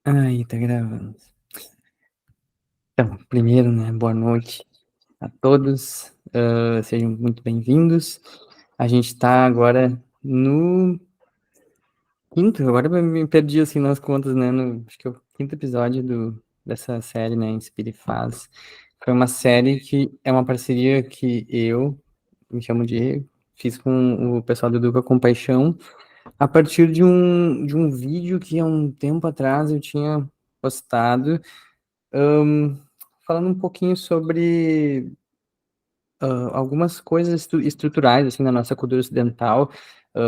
Aí, tá gravando. Então, primeiro, né, boa noite a todos, sejam muito bem-vindos. A gente tá agora no quinto, agora eu me perdi, assim, nas contas, né, acho que é o quinto episódio dessa série, né, Inspire e Faz. Foi uma série que é uma parceria que eu, me chamo Diego, fiz com o pessoal do Educa Compaixão, a partir de um vídeo que há um tempo atrás eu tinha postado, falando um pouquinho sobre algumas coisas estruturais assim na nossa cultura ocidental,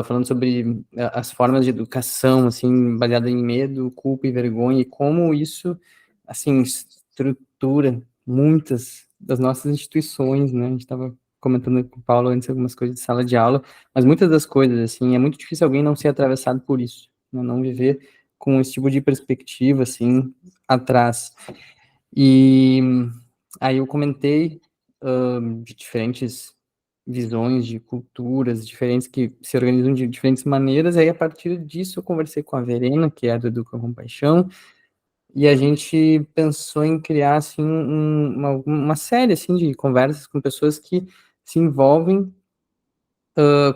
falando sobre as formas de educação assim baseada em medo, culpa e vergonha e como isso assim estrutura muitas das nossas instituições, né? A gente estava comentando com o Paulo antes algumas coisas de sala de aula, mas muitas das coisas assim é muito difícil alguém não ser atravessado por isso, né? Não viver com esse tipo de perspectiva assim atrás. E aí eu comentei de diferentes visões de culturas diferentes que se organizam de diferentes maneiras, aí a partir disso eu conversei com a Verena, que é do Educa com Paixão, e a gente pensou em criar, assim, uma série, assim, de conversas com pessoas que se envolvem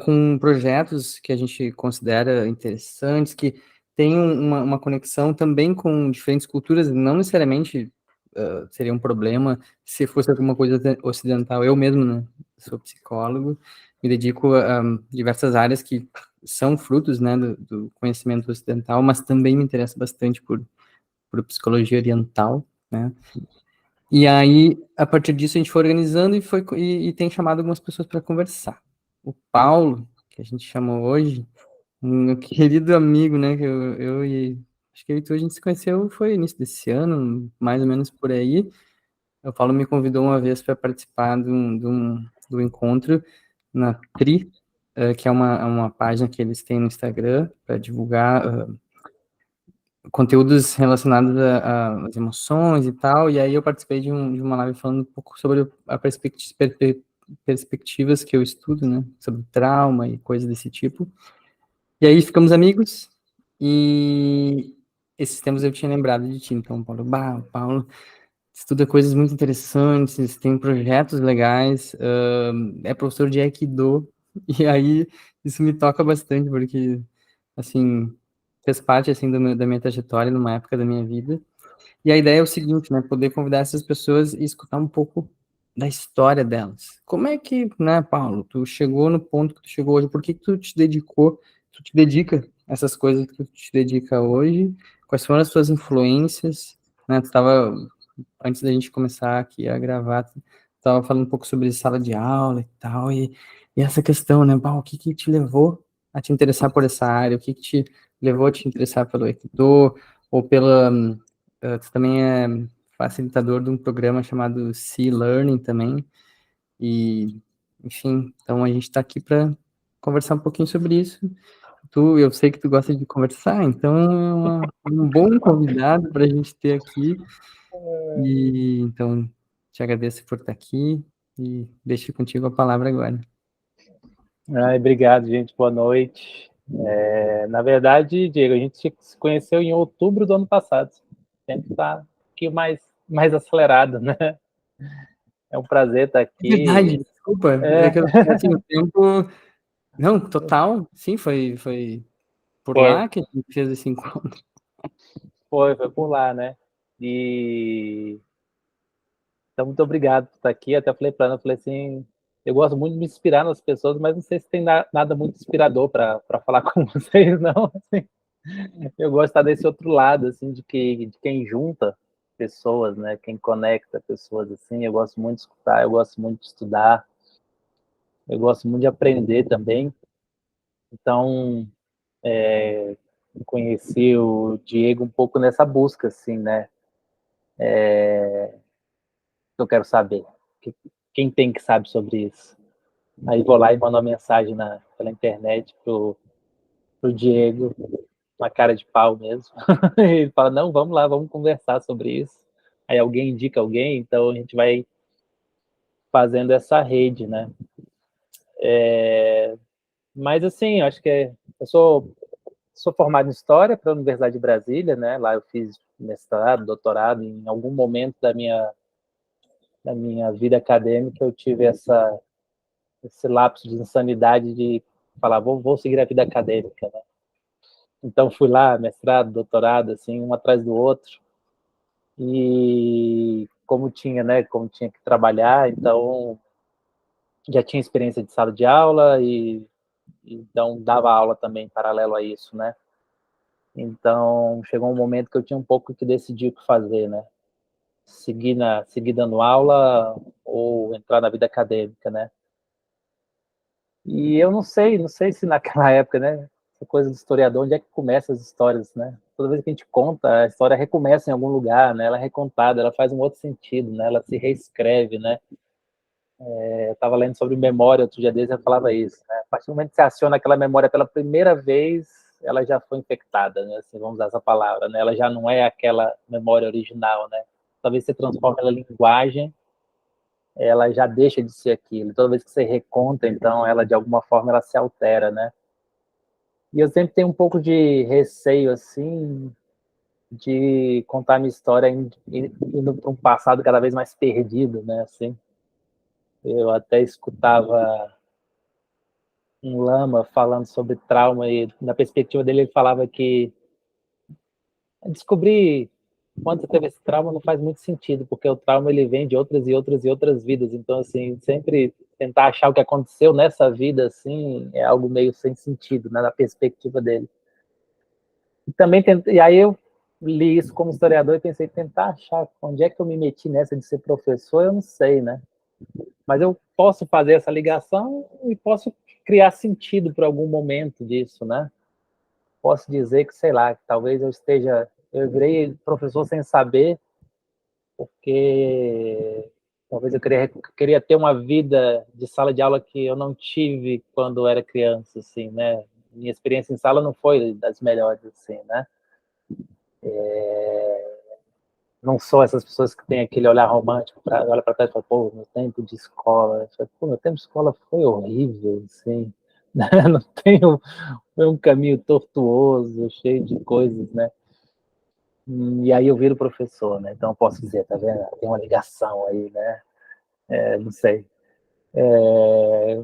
com projetos que a gente considera interessantes, que têm uma conexão também com diferentes culturas, não necessariamente seria um problema se fosse alguma coisa ocidental. Eu mesmo, né, sou psicólogo, me dedico a diversas áreas que são frutos, né, do conhecimento ocidental, mas também me interesso bastante por psicologia oriental, né. E aí, a partir disso, a gente foi organizando e tem chamado algumas pessoas para conversar. O Paulo, que a gente chamou hoje, um meu querido amigo, né, que acho que eu e tu, a gente se conheceu, foi início desse ano, mais ou menos por aí. O Paulo me convidou uma vez para participar do encontro na Tri, que é uma página que eles têm no Instagram para divulgar conteúdos relacionados às emoções e tal, e aí eu participei de uma live falando um pouco sobre a perspectivas que eu estudo, né, sobre trauma e coisas desse tipo. E aí ficamos amigos, e esses tempos eu tinha lembrado de ti, então, Paulo, o Paulo estuda coisas muito interessantes, tem projetos legais, é professor de Aikido, e aí isso me toca bastante, porque, assim, fez parte, assim, da minha trajetória numa época da minha vida. E a ideia é o seguinte, né, poder convidar essas pessoas e escutar um pouco da história delas. Como é que, né, Paulo, tu chegou no ponto que tu chegou hoje? Por que que tu te dedica a essas coisas que tu te dedica hoje? Quais foram as tuas influências? Né, tu estava, antes da gente começar aqui a gravar, tu estava falando um pouco sobre sala de aula e tal, e essa questão, né, Paulo, o que que te levou a te interessar por essa área? O que que te levou a te interessar pelo Aikido, ou pela tu também é facilitador de um programa chamado Sea Learning também, e, enfim, então a gente está aqui para conversar um pouquinho sobre isso. Eu sei que tu gosta de conversar, então é um bom convidado para a gente ter aqui, e então te agradeço por estar aqui, e deixo contigo a palavra agora. Ai, obrigado, gente. Boa noite. Na verdade, Diego, a gente se conheceu em outubro do ano passado. O tempo está um pouquinho mais acelerado, né? É um prazer estar É verdade, aqui. desculpa, é É, que eu, assim, o tempo... Não, total, sim, foi por foi, lá que a gente fez esse encontro. foi por lá, né? E então, muito obrigado por estar aqui. Até falei para ela, falei assim, eu gosto muito de me inspirar nas pessoas, mas não sei se tem nada muito inspirador para falar com vocês, não. Assim, eu gosto de estar desse outro lado, assim, de quem junta pessoas, né? Quem conecta pessoas, assim. Eu gosto muito de escutar, eu gosto muito de estudar, eu gosto muito de aprender também. Então, conheci o Diego um pouco nessa busca, assim, né? Eu quero saber quem tem que sabe sobre isso. Aí vou lá e mando uma mensagem pela internet pro Diego, uma cara de pau mesmo. Ele fala, não, vamos lá, vamos conversar sobre isso. Aí alguém indica alguém, então a gente vai fazendo essa rede, né? Mas assim, eu acho que eu sou formado em História pela Universidade de Brasília, né? Lá eu fiz mestrado, doutorado. Em algum momento da minha vida acadêmica eu tive esse lapso de insanidade de falar, vou seguir a vida acadêmica, né? Então fui lá, mestrado, doutorado, assim, um atrás do outro. E como tinha que trabalhar, então já tinha experiência de sala de aula e então dava aula também em paralelo a isso, né? Então chegou um momento que eu tinha um pouco que decidir o que fazer, né? Seguir dando aula ou entrar na vida acadêmica, né? E eu não sei se naquela época, né? Essa coisa do historiador, onde é que começa as histórias, né? Toda vez que a gente conta, a história recomeça em algum lugar, né? Ela é recontada, ela faz um outro sentido, né? Ela se reescreve, né? Eu estava lendo sobre memória outro dia desses, eu falava isso, né? A partir do momento que você aciona aquela memória pela primeira vez, ela já foi infectada, né? Assim, vamos usar essa palavra, né? Ela já não é aquela memória original, né? Talvez você transforme ela em linguagem, ela já deixa de ser aquilo. Toda vez que você reconta, então, ela de alguma forma ela se altera, né? E eu sempre tenho um pouco de receio, assim, de contar minha história indo para um passado cada vez mais perdido, né? Assim, eu até escutava um lama falando sobre trauma e na perspectiva dele ele falava que descobrir quando você teve esse trauma não faz muito sentido, porque o trauma ele vem de outras e outras e outras vidas. Então, assim, sempre tentar achar o que aconteceu nessa vida, assim, é algo meio sem sentido, né, na perspectiva dele. E aí eu li isso como historiador e pensei, tentar achar onde é que eu me meti nessa de ser professor, eu não sei, né? Mas eu posso fazer essa ligação e posso criar sentido para algum momento disso, né? Posso dizer que, sei lá, que talvez eu virei professor sem saber, porque talvez eu queria ter uma vida de sala de aula que eu não tive quando era criança, assim, né? Minha experiência em sala não foi das melhores, assim, né? Não sou essas pessoas que têm aquele olhar romântico, olha para trás e fala, pô, meu tempo de escola. Pô, meu tempo de escola foi horrível, assim. Não tenho, foi um caminho tortuoso, cheio de coisas, né? E aí eu viro professor, né? Então eu posso dizer, tá vendo? Tem uma ligação aí, né? Não sei.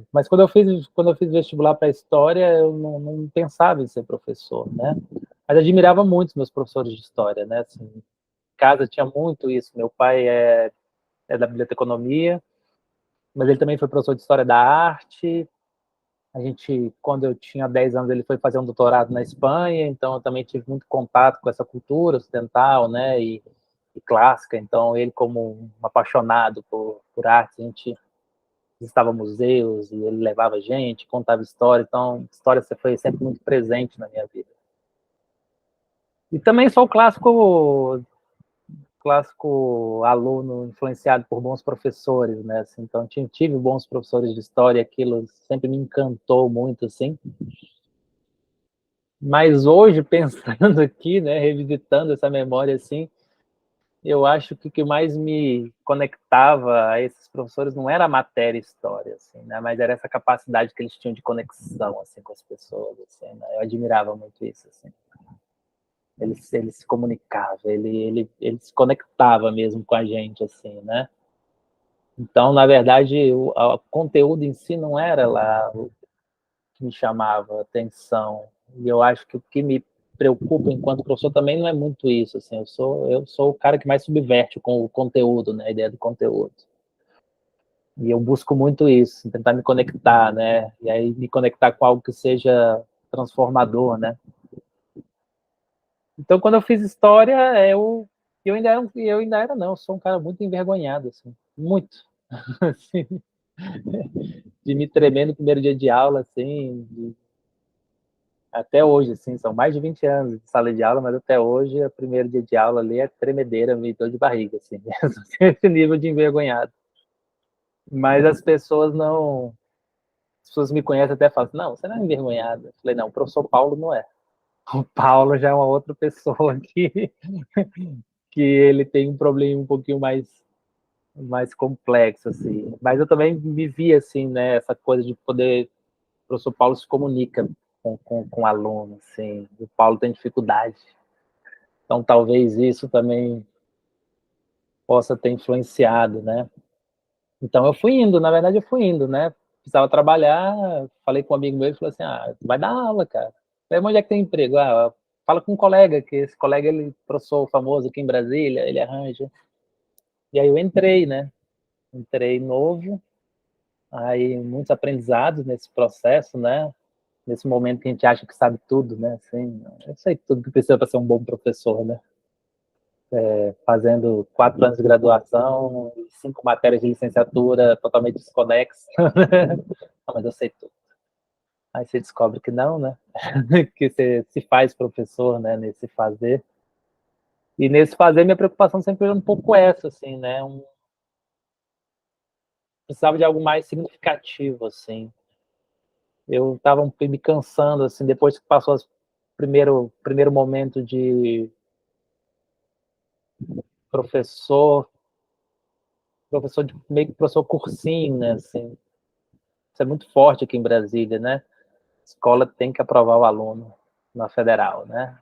Mas quando eu fiz vestibular para história, eu não pensava em ser professor, né? Mas admirava muito os meus professores de história, né? Assim, em casa tinha muito isso. Meu pai é da biblioteconomia, mas ele também foi professor de história da arte. Quando eu tinha 10 anos, ele foi fazer um doutorado na Espanha, então eu também tive muito contato com essa cultura ocidental, né, e clássica. Então ele, como um apaixonado por arte, a gente visitava museus e ele levava a gente, contava história. Então história foi sempre muito presente na minha vida. E também sou o clássico aluno influenciado por bons professores, né? Assim, então tive bons professores de história, aquilo sempre me encantou muito, assim. Mas hoje, pensando aqui, né, revisitando essa memória, assim, eu acho que o que mais me conectava a esses professores não era a matéria e história, assim, né, mas era essa capacidade que eles tinham de conexão, assim, com as pessoas, assim, né? Eu admirava muito isso, assim. Ele se comunicava, ele se conectava mesmo com a gente, assim, né? Então, na verdade, o conteúdo em si não era lá o que me chamava atenção. E eu acho que o que me preocupa enquanto professor também não é muito isso. Assim, eu sou o cara que mais subverte com o conteúdo, né, a ideia do conteúdo. E eu busco muito isso, tentar me conectar, né? E aí me conectar com algo que seja transformador, né? Então, quando eu fiz história, eu ainda era não, eu sou um cara muito envergonhado, assim, muito. Assim, de me tremer no primeiro dia de aula, assim, até hoje, assim, são mais de 20 anos de sala de aula, mas até hoje, o primeiro dia de aula ali é tremedeira, me dor de barriga, assim, mesmo, esse nível de envergonhado. Mas as pessoas não. As pessoas me conhecem até falam assim, não, você não é envergonhado. Eu falei, não, o professor Paulo não é. O Paulo já é uma outra pessoa que ele tem um problema um pouquinho mais complexo, assim. Mas eu também me vi, assim, né, essa coisa de poder. O professor Paulo se comunica com o aluno, assim. O Paulo tem dificuldade. Então, talvez isso também possa ter influenciado, né? Então, eu fui indo, na verdade, eu fui indo, né? Precisava trabalhar, falei com um amigo meu, ele falou assim, vai dar aula, cara. Falei, onde é que tem emprego? Fala com um colega, que esse colega, ele é professor famoso aqui em Brasília, ele arranja. E aí eu entrei, né? Entrei novo, aí muitos aprendizados nesse processo, né? Nesse momento que a gente acha que sabe tudo, né? Assim, eu sei tudo que precisa para ser um bom professor, né? Fazendo 4 anos de graduação, 5 matérias de licenciatura totalmente desconexas. Não, mas eu sei tudo. Aí você descobre que não, né? Que você se faz professor, né? Nesse fazer. E nesse fazer, minha preocupação sempre era um pouco essa, assim, né? Precisava de algo mais significativo, assim. Eu estava me cansando, assim, depois que passou o primeiro momento de professor de meio que professor cursinho, né? Assim, isso é muito forte aqui em Brasília, né? A escola tem que aprovar o aluno na federal, né?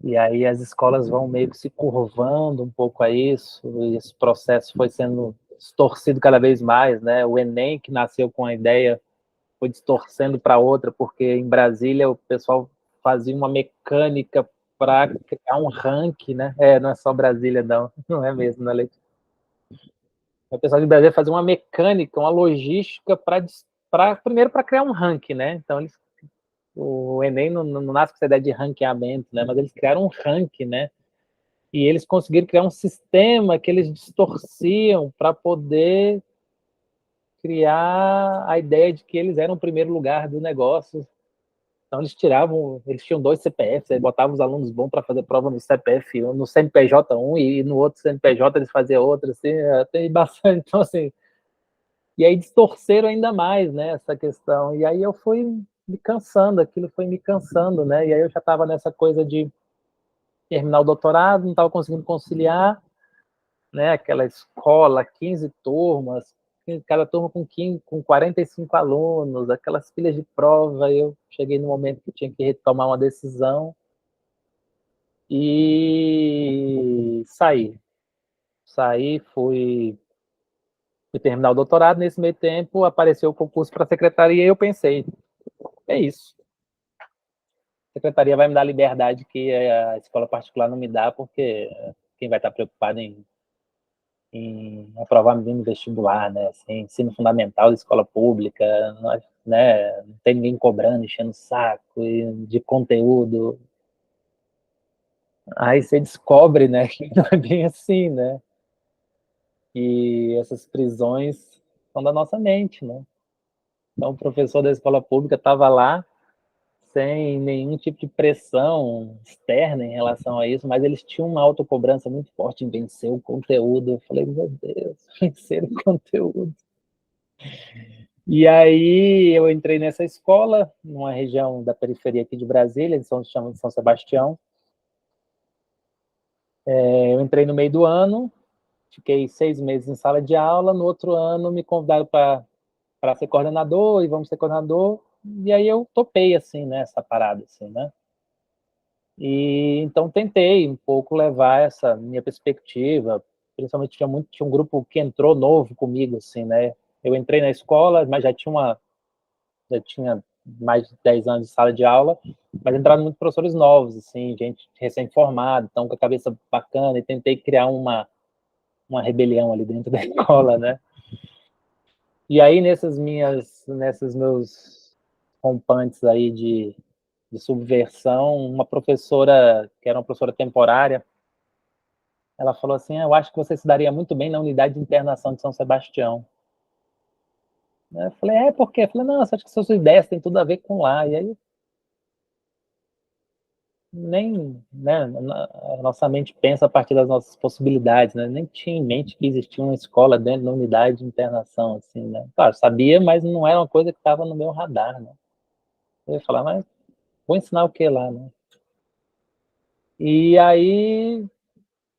E aí as escolas vão meio que se curvando um pouco a isso, e esse processo foi sendo distorcido cada vez mais, né? O Enem, que nasceu com a ideia, foi distorcendo para outra, porque em Brasília o pessoal fazia uma mecânica para criar um ranking, né? Não é só Brasília, não, não é mesmo, né, Leite? O pessoal de Brasília fazia uma mecânica, uma logística primeiro para criar um ranking, né? Então o Enem não nasce com essa ideia de ranqueamento, né? Mas eles criaram um ranking, né? E eles conseguiram criar um sistema que eles distorciam para poder criar a ideia de que eles eram o primeiro lugar do negócio. Então eles tinham 2 CPFs, aí botavam os alunos bons para fazer prova no CPF, no CNPJ um e no outro CNPJ eles faziam outra, assim, tem bastante, então assim, e aí distorceram ainda mais, né, essa questão, e aí eu fui me cansando, aquilo foi me cansando, né, e aí eu já estava nessa coisa de terminar o doutorado, não estava conseguindo conciliar, né, aquela escola, 15 turmas, cada turma com 45 alunos, aquelas pilhas de prova, eu cheguei no momento que tinha que retomar uma decisão e saí, fui terminar o doutorado, nesse meio tempo apareceu o concurso para a secretaria e eu pensei, é isso, a secretaria vai me dar a liberdade que a escola particular não me dá, porque quem vai estar preocupado em aprovar menino vestibular, né? Assim, ensino fundamental de escola pública, né? Não tem ninguém cobrando, enchendo o saco de conteúdo. Aí você descobre, né, que não é bem assim, né? E essas prisões são da nossa mente, né? Então, o professor da escola pública estava lá sem nenhum tipo de pressão externa em relação a isso, mas eles tinham uma autocobrança muito forte em vencer o conteúdo. Eu falei, meu Deus, vencer o conteúdo. E aí eu entrei nessa escola, numa região da periferia aqui de Brasília, chama de São Sebastião. Eu entrei no meio do ano, fiquei 6 meses em sala de aula, no outro ano me convidaram para ser coordenador, e vamos ser coordenador, e aí eu topei, assim, né, essa parada, assim, né. E então tentei um pouco levar essa minha perspectiva, principalmente tinha um grupo que entrou novo comigo, assim, né. Eu entrei na escola, mas já tinha mais de 10 anos de sala de aula, mas entraram muitos professores novos, assim, gente recém-formada, então com a cabeça bacana, e tentei criar uma rebelião ali dentro da escola, né? E aí, nesses meus rompantes aí de subversão, uma professora, que era uma professora temporária, ela falou assim, eu acho que você se daria muito bem na unidade de internação de São Sebastião. Eu falei, por quê? Eu falei, não, acho que suas ideias têm tudo a ver com lá. E aí nem, né, a nossa mente pensa a partir das nossas possibilidades, né? Nem tinha em mente que existia uma escola dentro da unidade de internação, assim, né? Claro, sabia, mas não era uma coisa que estava no meu radar, né? Eu ia falar, mas vou ensinar o que lá, né? E aí,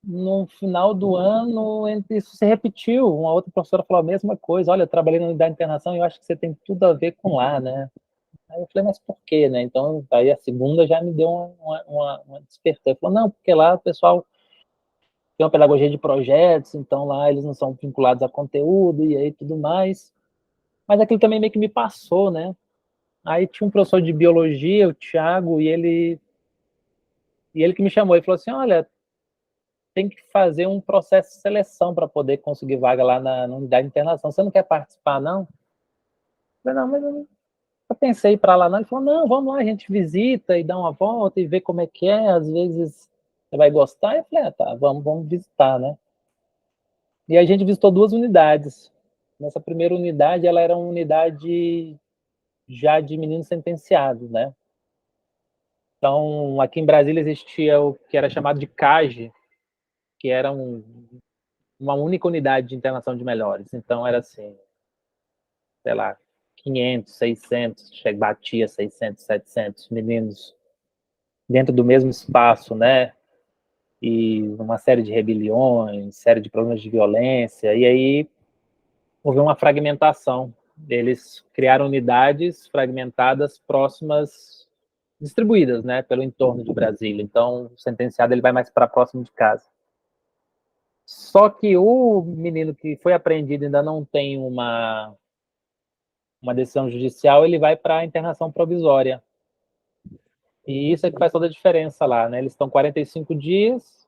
no final do ano, isso se repetiu. Uma outra professora falou a mesma coisa. Olha, eu trabalhei na unidade de internação e eu acho que você tem tudo a ver com lá, né? Aí eu falei, mas por quê, né? Então, aí a segunda já me deu uma despertou. Ele falou, não, porque lá o pessoal tem uma pedagogia de projetos, então lá eles não são vinculados a conteúdo e aí tudo mais. Mas aquilo também meio que me passou, né? Aí tinha um professor de biologia, o Thiago, e ele que me chamou e falou assim, olha, tem que fazer um processo de seleção para poder conseguir vaga lá na unidade de internação. Você não quer participar, não? Eu falei, não, mas eu pensei para lá, não. Ele falou, não, vamos lá, a gente visita e dá uma volta e vê como é que é, às vezes você vai gostar. Eu falei, tá, vamos visitar, né? E a gente visitou 2 unidades. Nessa primeira unidade, ela era uma unidade já de meninos sentenciados, né? Então, aqui em Brasília existia o que era chamado de CAGE, que era uma única unidade de internação de menores. Então, era assim, sei lá, 500, 600, batia 600, 700 meninos dentro do mesmo espaço, né? E uma série de rebeliões, série de problemas de violência, e aí houve uma fragmentação. Eles criaram unidades fragmentadas próximas, distribuídas, né, pelo entorno de Brasília. Então, o sentenciado ele vai mais para próximo de casa. Só que o menino que foi apreendido ainda não tem uma decisão judicial, ele vai para a internação provisória. E isso é que faz toda a diferença lá, né? Eles estão 45 dias,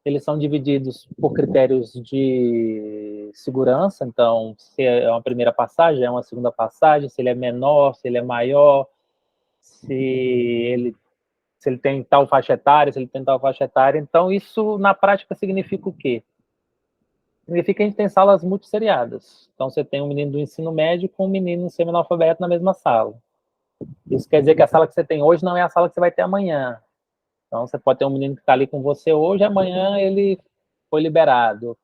eles são divididos por critérios de segurança, então, se é uma primeira passagem, é uma segunda passagem, se ele é menor, se ele é maior, se ele tem tal faixa etária, se ele tem tal faixa etária. Então, isso, na prática, significa o quê? Significa que a gente tem salas multisseriadas. Então, você tem um menino do ensino médio com um menino semi-analfabeto na mesma sala. Isso quer dizer que a sala que você tem hoje não é a sala que você vai ter amanhã. Então, você pode ter um menino que está ali com você hoje, amanhã ele foi liberado.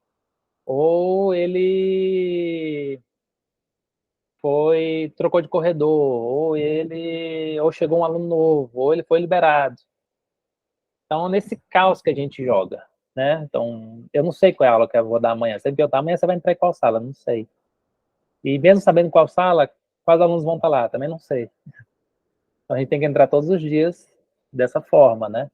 Ou ele trocou de corredor, ou chegou um aluno novo, ou ele foi liberado. Então, nesse caos que a gente joga, né? Então, eu não sei qual é a aula que eu vou dar amanhã. Se eu perguntar amanhã, você vai entrar em qual sala? Não sei. E mesmo sabendo qual sala, quais alunos vão estar lá? Também não sei. Então, a gente tem que entrar todos os dias dessa forma, né?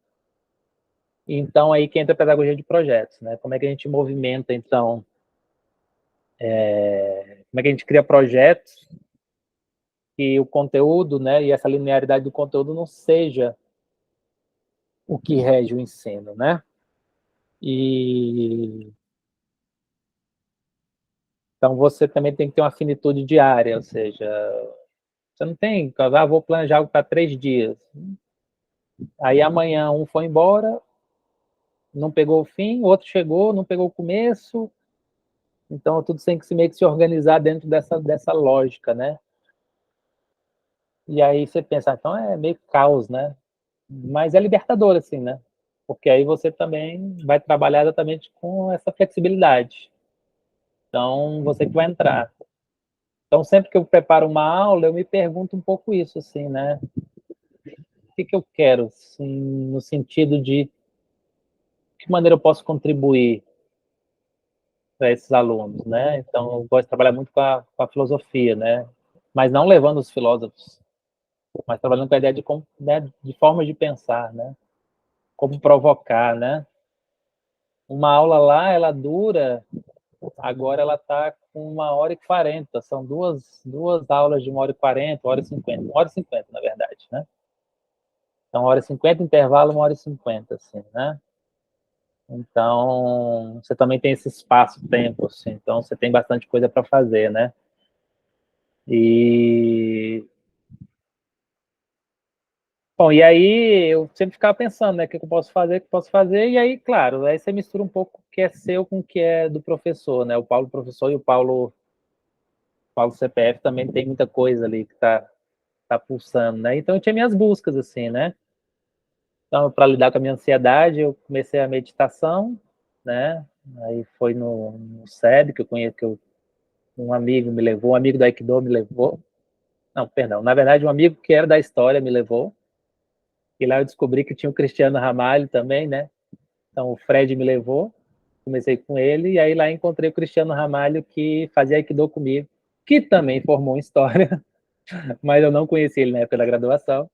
Então, aí que entra a pedagogia de projetos, né? Como é que a gente movimenta, então, como é que a gente cria projetos que o conteúdo, né, e essa linearidade do conteúdo não seja o que rege o ensino, né? E então você também tem que ter uma finitude diária, ou seja, você não tem, vou planejar algo para 3 dias. Aí amanhã um foi embora, não pegou o fim, o outro chegou, não pegou o começo. Então tudo tem que meio que se organizar dentro dessa lógica, né? E aí você pensa, então é meio caos, né? Mas é libertador, assim, né? Porque aí você também vai trabalhar exatamente com essa flexibilidade. Então, você que vai entrar. Então, sempre que eu preparo uma aula, eu me pergunto um pouco isso, assim, né? O que eu quero, assim, no sentido de que maneira eu posso contribuir para esses alunos, né? Então, eu gosto de trabalhar muito com a filosofia, né? Mas não levando os filósofos, mas trabalhando com a ideia né, de formas de pensar, né? Como provocar, né? Uma aula lá, ela dura, agora ela está com 1h40, são duas aulas de 1h40, 1h50, 1h50, na verdade, né? Então, 1h50, intervalo, 1h50, assim, né? Então, você também tem esse espaço-tempo, assim, então você tem bastante coisa para fazer, né? E... Bom, e aí eu sempre ficava pensando, né, o que eu posso fazer, o que eu posso fazer, e aí, claro, aí você mistura um pouco o que é seu com o que é do professor, né? O Paulo professor e o Paulo CPF também tem muita coisa ali que tá pulsando, né? Então eu tinha minhas buscas, assim, né? Então, para lidar com a minha ansiedade, eu comecei a meditação, né? Aí foi no SEB, que eu conheço, um amigo me levou, um amigo do Aikido me levou. Não, perdão, na verdade, um amigo que era da história me levou. E lá eu descobri que tinha o Cristiano Ramalho também, né? Então o Fred me levou, comecei com ele, e aí lá encontrei o Cristiano Ramalho, que fazia Aikido comigo, que também formou em história. Mas eu não conheci ele na época da graduação,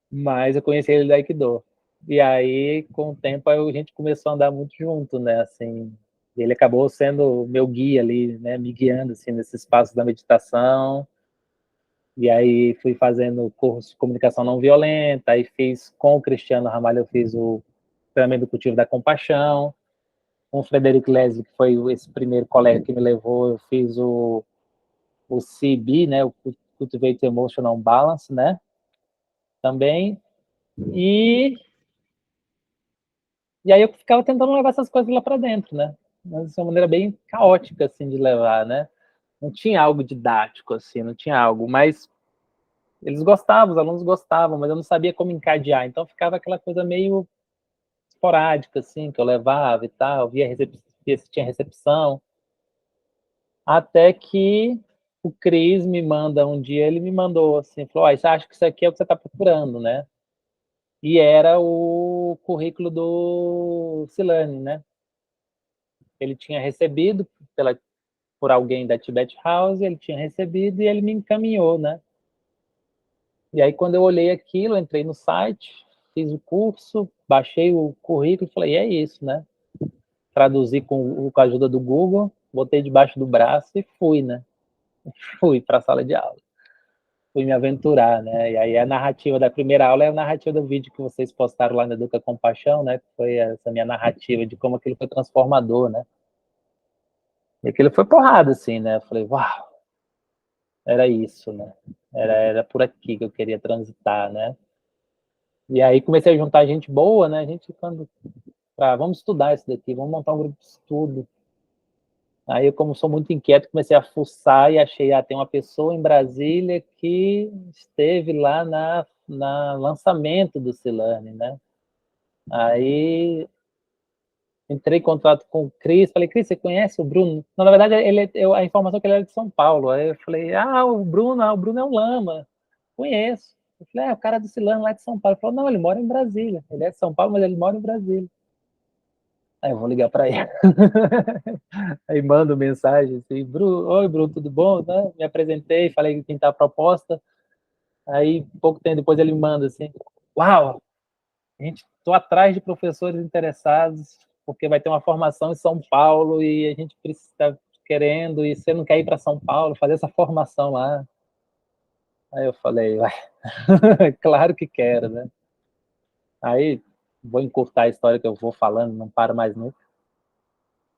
mas eu conheci ele da Aikido. E aí, com o tempo, a gente começou a andar muito junto, né, assim, ele acabou sendo meu guia ali, né, me guiando, assim, nesse espaço da meditação, e aí fui fazendo curso de comunicação não violenta, aí fiz com o Cristiano Ramalho, eu fiz o treinamento do cultivo da compaixão, com o Frederic Leslie, que foi esse primeiro colega que me levou, eu fiz o CB, né, o Cultivate Emotional Balance, né, também, e aí eu ficava tentando levar essas coisas lá para dentro, né, mas de uma maneira bem caótica, assim, de levar, né, não tinha algo didático, assim, não tinha algo, mas eles gostavam, os alunos gostavam, mas eu não sabia como encadear, então ficava aquela coisa meio esporádica, assim, que eu levava e tal, via se tinha recepção, até que o Cris me manda um dia, ele me mandou assim, falou, você acha que isso aqui é o que você está procurando, né? E era o currículo do Silane, né? Ele tinha recebido por alguém da Tibet House, ele tinha recebido e ele me encaminhou, né? E aí, quando eu olhei aquilo, entrei no site, fiz o curso, baixei o currículo e falei, é isso, né? Traduzi com a ajuda do Google, botei debaixo do braço e fui, né? Fui para a sala de aula. Fui me aventurar, né? E aí a narrativa da primeira aula é a narrativa do vídeo que vocês postaram lá no Educa Compaixão, né? Que foi essa minha narrativa de como aquilo foi transformador, né? E aquilo foi porrada, assim, né? Eu falei, uau, era isso, né? Era por aqui que eu queria transitar, né? E aí comecei a juntar gente boa, né? A gente quando vamos estudar isso daqui, vamos montar um grupo de estudo. Aí eu, como sou muito inquieto, comecei a fuçar e achei, tem uma pessoa em Brasília que esteve lá na lançamento do C-Learning, né? Aí entrei em contato com o Cris, falei, Cris, você conhece o Bruno? Não, na verdade, a informação é que ele era de São Paulo. Aí eu falei, o Bruno é um lama, conheço. Eu falei, o cara do C-Learning lá de São Paulo. Ele falou, não, ele mora em Brasília. Ele é de São Paulo, mas ele mora em Brasília. Aí eu vou ligar para ele. Aí mando mensagem assim, oi Bruno, tudo bom? Né? Me apresentei, falei quem tá a proposta. Aí, pouco tempo depois, ele me manda assim, uau, a gente tô atrás de professores interessados, porque vai ter uma formação em São Paulo e a gente está querendo, e você não quer ir para São Paulo, fazer essa formação lá. Aí eu falei, claro que quero, né? Aí, vou encurtar a história que eu vou falando, não paro mais nunca.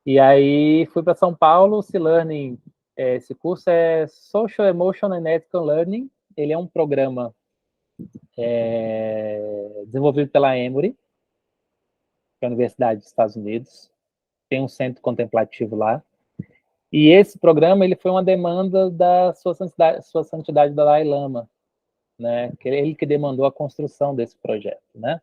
E aí fui para São Paulo, o C-Learning, esse curso é Social, Emotional and Ethical Learning, ele é um programa desenvolvido pela Emory, que é a Universidade dos Estados Unidos, tem um centro contemplativo lá, e esse programa ele foi uma demanda da Sua Santidade Dalai Lama, né, que ele que demandou a construção desse projeto, né.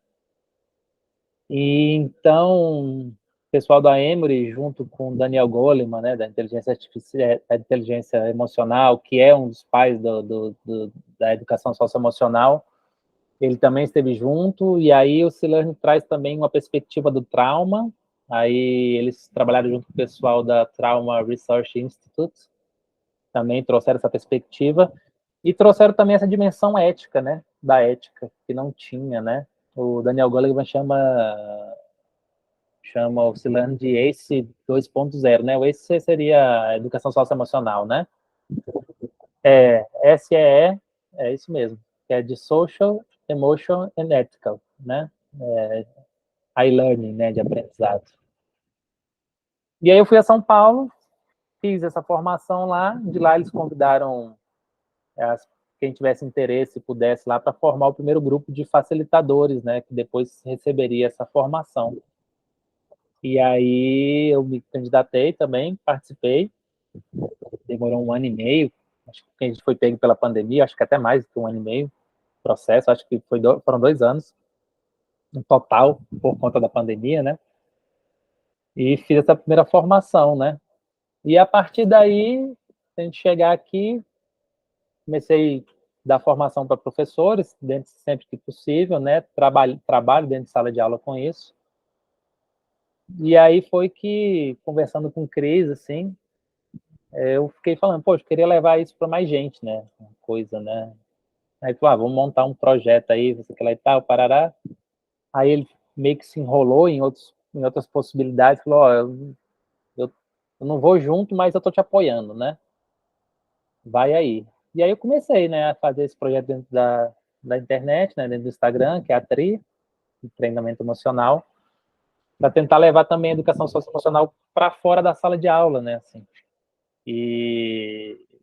E então, o pessoal da Emory, junto com o Daniel Goleman, né, da inteligência artificial, da inteligência emocional, que é um dos pais da educação socioemocional, ele também esteve junto, e aí o C-Learning traz também uma perspectiva do trauma, aí eles trabalharam junto com o pessoal da Trauma Research Institute, também trouxeram essa perspectiva, e trouxeram também essa dimensão ética, né, da ética, que não tinha, né. O Daniel Goleman chama o C-Learning de ACE 2.0, né? O ACE seria a educação socioemocional, né? SEE, é isso mesmo, que é de Social, Emotion and Ethical, né? I-Learning, né, de aprendizado. E aí eu fui a São Paulo, fiz essa formação lá, de lá eles convidaram quem tivesse interesse pudesse lá para formar o primeiro grupo de facilitadores, né, que depois receberia essa formação. E aí eu me candidatei também, participei, demorou 1 ano e meio, acho que a gente foi pego pela pandemia, acho que até mais do que 1 ano e meio, processo, acho que foram 2 anos, no total, por conta da pandemia, né, e fiz essa primeira formação, né, e a partir daí, se a gente chegar aqui, comecei a dar formação para professores, dentro, sempre que possível, né, trabalho dentro de sala de aula com isso, e aí foi que, conversando com o Cris, assim, eu fiquei falando, poxa, eu queria levar isso para mais gente, né? Uma coisa, né? Aí falou, vamos montar um projeto aí, você quer lá e tal, parará. Aí ele meio que se enrolou em outras possibilidades, falou, ó, eu, eu não vou junto, mas eu tô te apoiando, né? Vai aí. E aí eu comecei, né, a fazer esse projeto dentro da internet, né, dentro do Instagram, que é a TRI, treinamento emocional, para tentar levar também a educação socioemocional para fora da sala de aula, né, assim.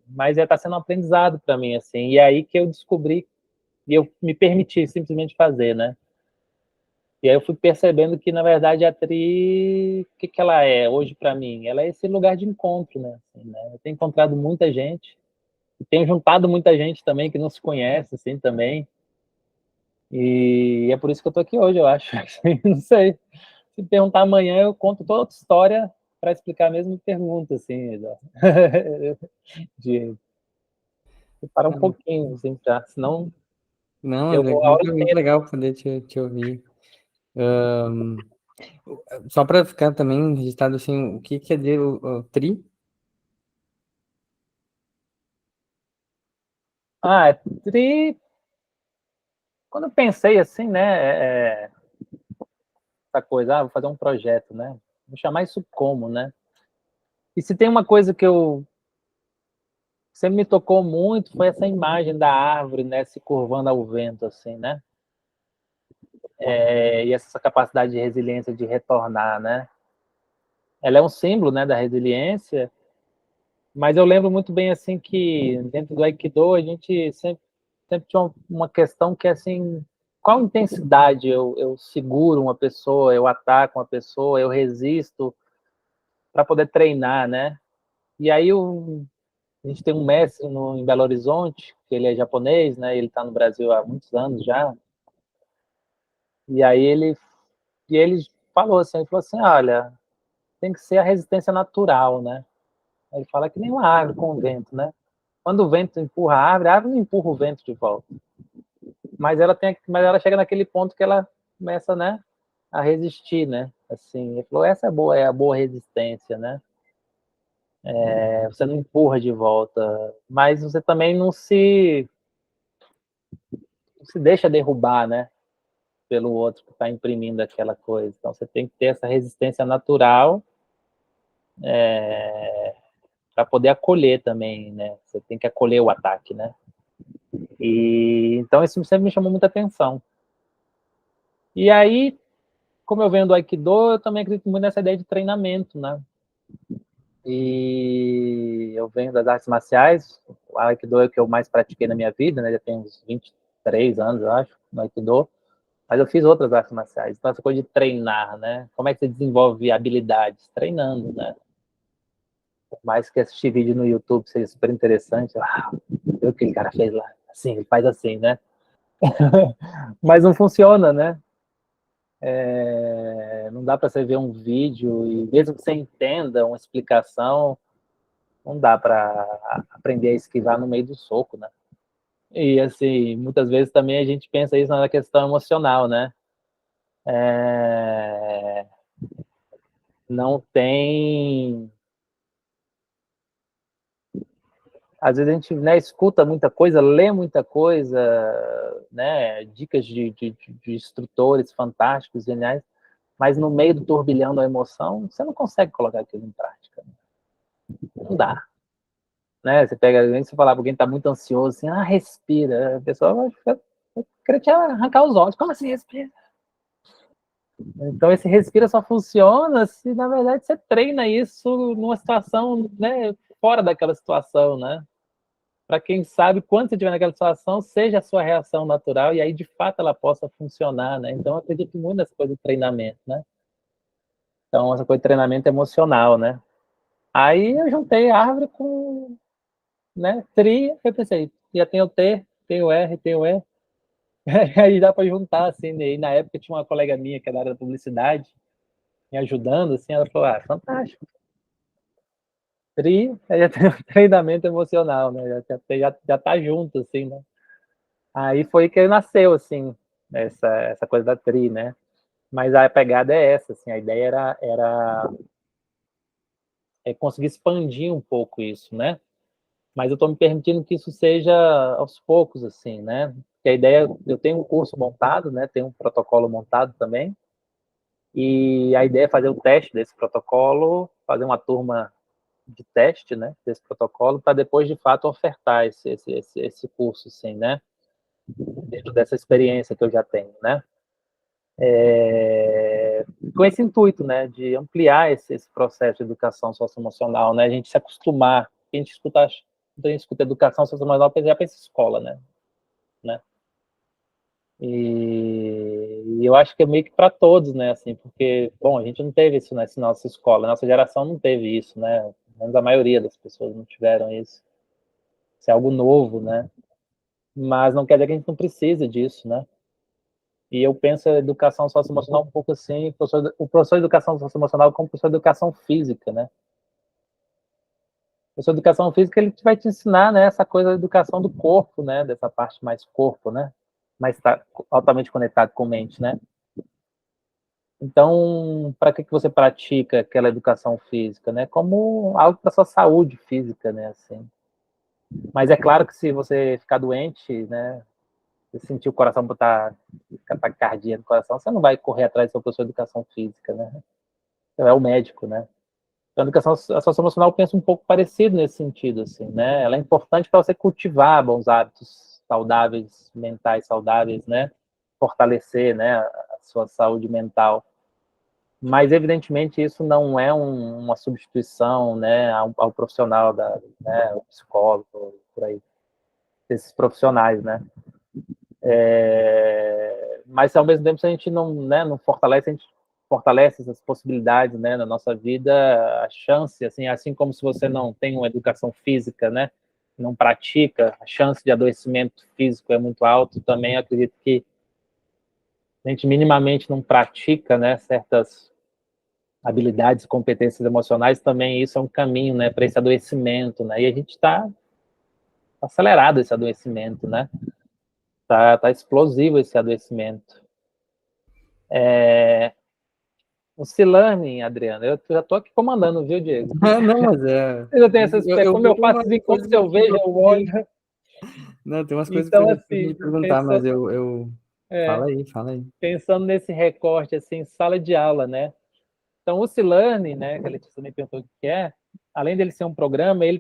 Mas está sendo um aprendizado para mim, assim. E aí que eu descobri e eu me permiti simplesmente fazer, né? E aí eu fui percebendo que, na verdade, a Tri, o que, que ela é hoje para mim? Ela é esse lugar de encontro, né? Assim, né? Eu tenho encontrado muita gente, e tenho juntado muita gente também que não se conhece, assim, também. E é por isso que eu tô aqui hoje, eu acho. Não sei. Se perguntar amanhã, eu conto toda a história para explicar a mesma pergunta, assim. De parar um pouquinho, assim, já. Senão Não, eu é vou a aula muito inteira. legal poder te ouvir. Só para ficar também registrado assim, o que quer dizer o TRI? Ah, Tri, quando eu pensei assim, né, essa coisa, vou fazer um projeto, né, vou chamar isso como, né, e se tem uma coisa que eu sempre me tocou muito, foi essa imagem da árvore, né, se curvando ao vento, assim, né, e essa capacidade de resiliência de retornar, né, ela é um símbolo, né, da resiliência, mas eu lembro muito bem, assim, que dentro do Aikido a gente sempre tinha uma questão que é assim, qual intensidade eu seguro uma pessoa, eu ataco uma pessoa, eu resisto para poder treinar, né? E aí a gente tem um mestre em Belo Horizonte, que ele é japonês, né? Ele está no Brasil há muitos anos já. E aí ele falou assim, olha, tem que ser a resistência natural, né? Ele fala que nem uma árvore com o vento, né? Quando o vento empurra a árvore não empurra o vento de volta. Mas ela chega naquele ponto que ela começa, né, a resistir, né? Assim, ele falou, essa é a boa resistência, né? Você não empurra de volta, mas você também não se deixa derrubar, né? Pelo outro que está imprimindo aquela coisa. Então você tem que ter essa resistência natural para poder acolher também, né? Você tem que acolher o ataque, né? E então isso sempre me chamou muita atenção. E aí, como eu venho do Aikido, eu também acredito muito nessa ideia de treinamento, né? E eu venho das artes marciais, o Aikido é o que eu mais pratiquei na minha vida, né? Já tem uns 23 anos, eu acho, no Aikido. Mas eu fiz outras artes marciais. Então, essa coisa de treinar, né? Como é que você desenvolve habilidades? Treinando, né? Por mais que assistir vídeo no YouTube seja super interessante, viu o que aquele cara fez lá? Assim, ele faz assim, né? Mas não funciona, né? Não dá para você ver um vídeo e mesmo que você entenda uma explicação, não dá para aprender a esquivar no meio do soco, né? E assim, muitas vezes também a gente pensa isso na questão emocional, né? É... Não tem. Às vezes a gente, né, escuta muita coisa, lê muita coisa, né? Dicas de instrutores fantásticos, geniais, mas no meio do turbilhão da emoção, você não consegue colocar aquilo em prática. Não dá. Né? Você pega, você falar para alguém que está muito ansioso, assim, respira, a pessoa vai querer te arrancar os olhos. Como assim respira? Então esse respira só funciona se na verdade você treina isso numa situação, né, fora daquela situação, né? Para quem sabe, quando você estiver naquela situação, seja a sua reação natural e aí de fato ela possa funcionar, né? Então eu acredito muito nessa coisa de treinamento, né? Então essa coisa de treinamento emocional, né? Aí eu juntei árvore com, né, tri, eu pensei, já tem o T, tem o R, tem o E, aí dá para juntar, assim, né? E na época tinha uma colega minha que era da área da publicidade, me ajudando, assim, ela falou, fantástico. Tri, aí já tem um treinamento emocional, né? Já tá junto, assim, né? Aí foi que nasceu, assim, essa coisa da Tri, né? Mas a pegada é essa, assim, a ideia era conseguir expandir um pouco isso, né? Mas eu estou me permitindo que isso seja aos poucos, assim, né? Que a ideia, eu tenho um curso montado, né? Tenho um protocolo montado também, e a ideia é fazer o teste desse protocolo, fazer uma turma de teste, né? Desse protocolo, para depois, de fato, ofertar esse curso, assim, né? Dentro dessa experiência que eu já tenho, né? Com esse intuito, né? De ampliar esse processo de educação socioemocional, né? A gente se acostumar, a gente escuta educação socioemocional, já pensa escola, né? E eu acho que é meio que para todos, né? Assim, porque, bom, a gente não teve isso nessa nossa escola, nossa geração não teve isso, né? Mas a maioria das pessoas não tiveram isso. Isso é algo novo, né? Mas não quer dizer que a gente não precisa disso, né? E eu penso a educação socioemocional um pouco assim, o professor de educação socioemocional como professor de educação física, né? O professor de educação física, ele vai te ensinar, né, essa coisa da educação do corpo, né? Dessa parte mais corpo, né? Mais tá altamente conectado com mente, né? Então, para que você pratica aquela educação física, né? Como algo para sua saúde física, né? Assim. Mas é claro que se você ficar doente, né? Se sentir o coração botar taquicardia no coração, você não vai correr atrás do seu professor de educação física, né? Você é o médico, né? Então, a educação emocional pensa um pouco parecido nesse sentido, assim, né? Ela é importante para você cultivar bons hábitos saudáveis, mentais saudáveis, né? Fortalecer, né? A sua saúde mental. Mas, evidentemente, isso não é uma substituição, né, ao profissional, né, o psicólogo, por aí, esses profissionais, né. Mas, ao mesmo tempo, se a gente não, né, não fortalece, a gente fortalece essas possibilidades, né, na nossa vida, a chance, assim como se você não tem uma educação física, né, não pratica, a chance de adoecimento físico é muito alto. Também acredito que a gente minimamente não pratica, né, certas habilidades, competências emocionais, também isso é um caminho, né, para esse adoecimento, né, e a gente está acelerado esse adoecimento, né, tá explosivo esse adoecimento. O C-Learning, Adriano, eu já estou aqui comandando, viu, Diego? Não, mas é. Eu tenho essas, Eu como eu tenho faço umas os encontros, coisas eu aqui vejo, para eu olho, poder. Não, tem umas coisas que eu então, já preciso assim, me perguntar, mas pensando, eu. é, Fala aí, fala aí. pensando nesse recorte, assim, sala de aula, né, então o C-Learning, né, que a Letícia me perguntou o que é, além dele ser um programa, ele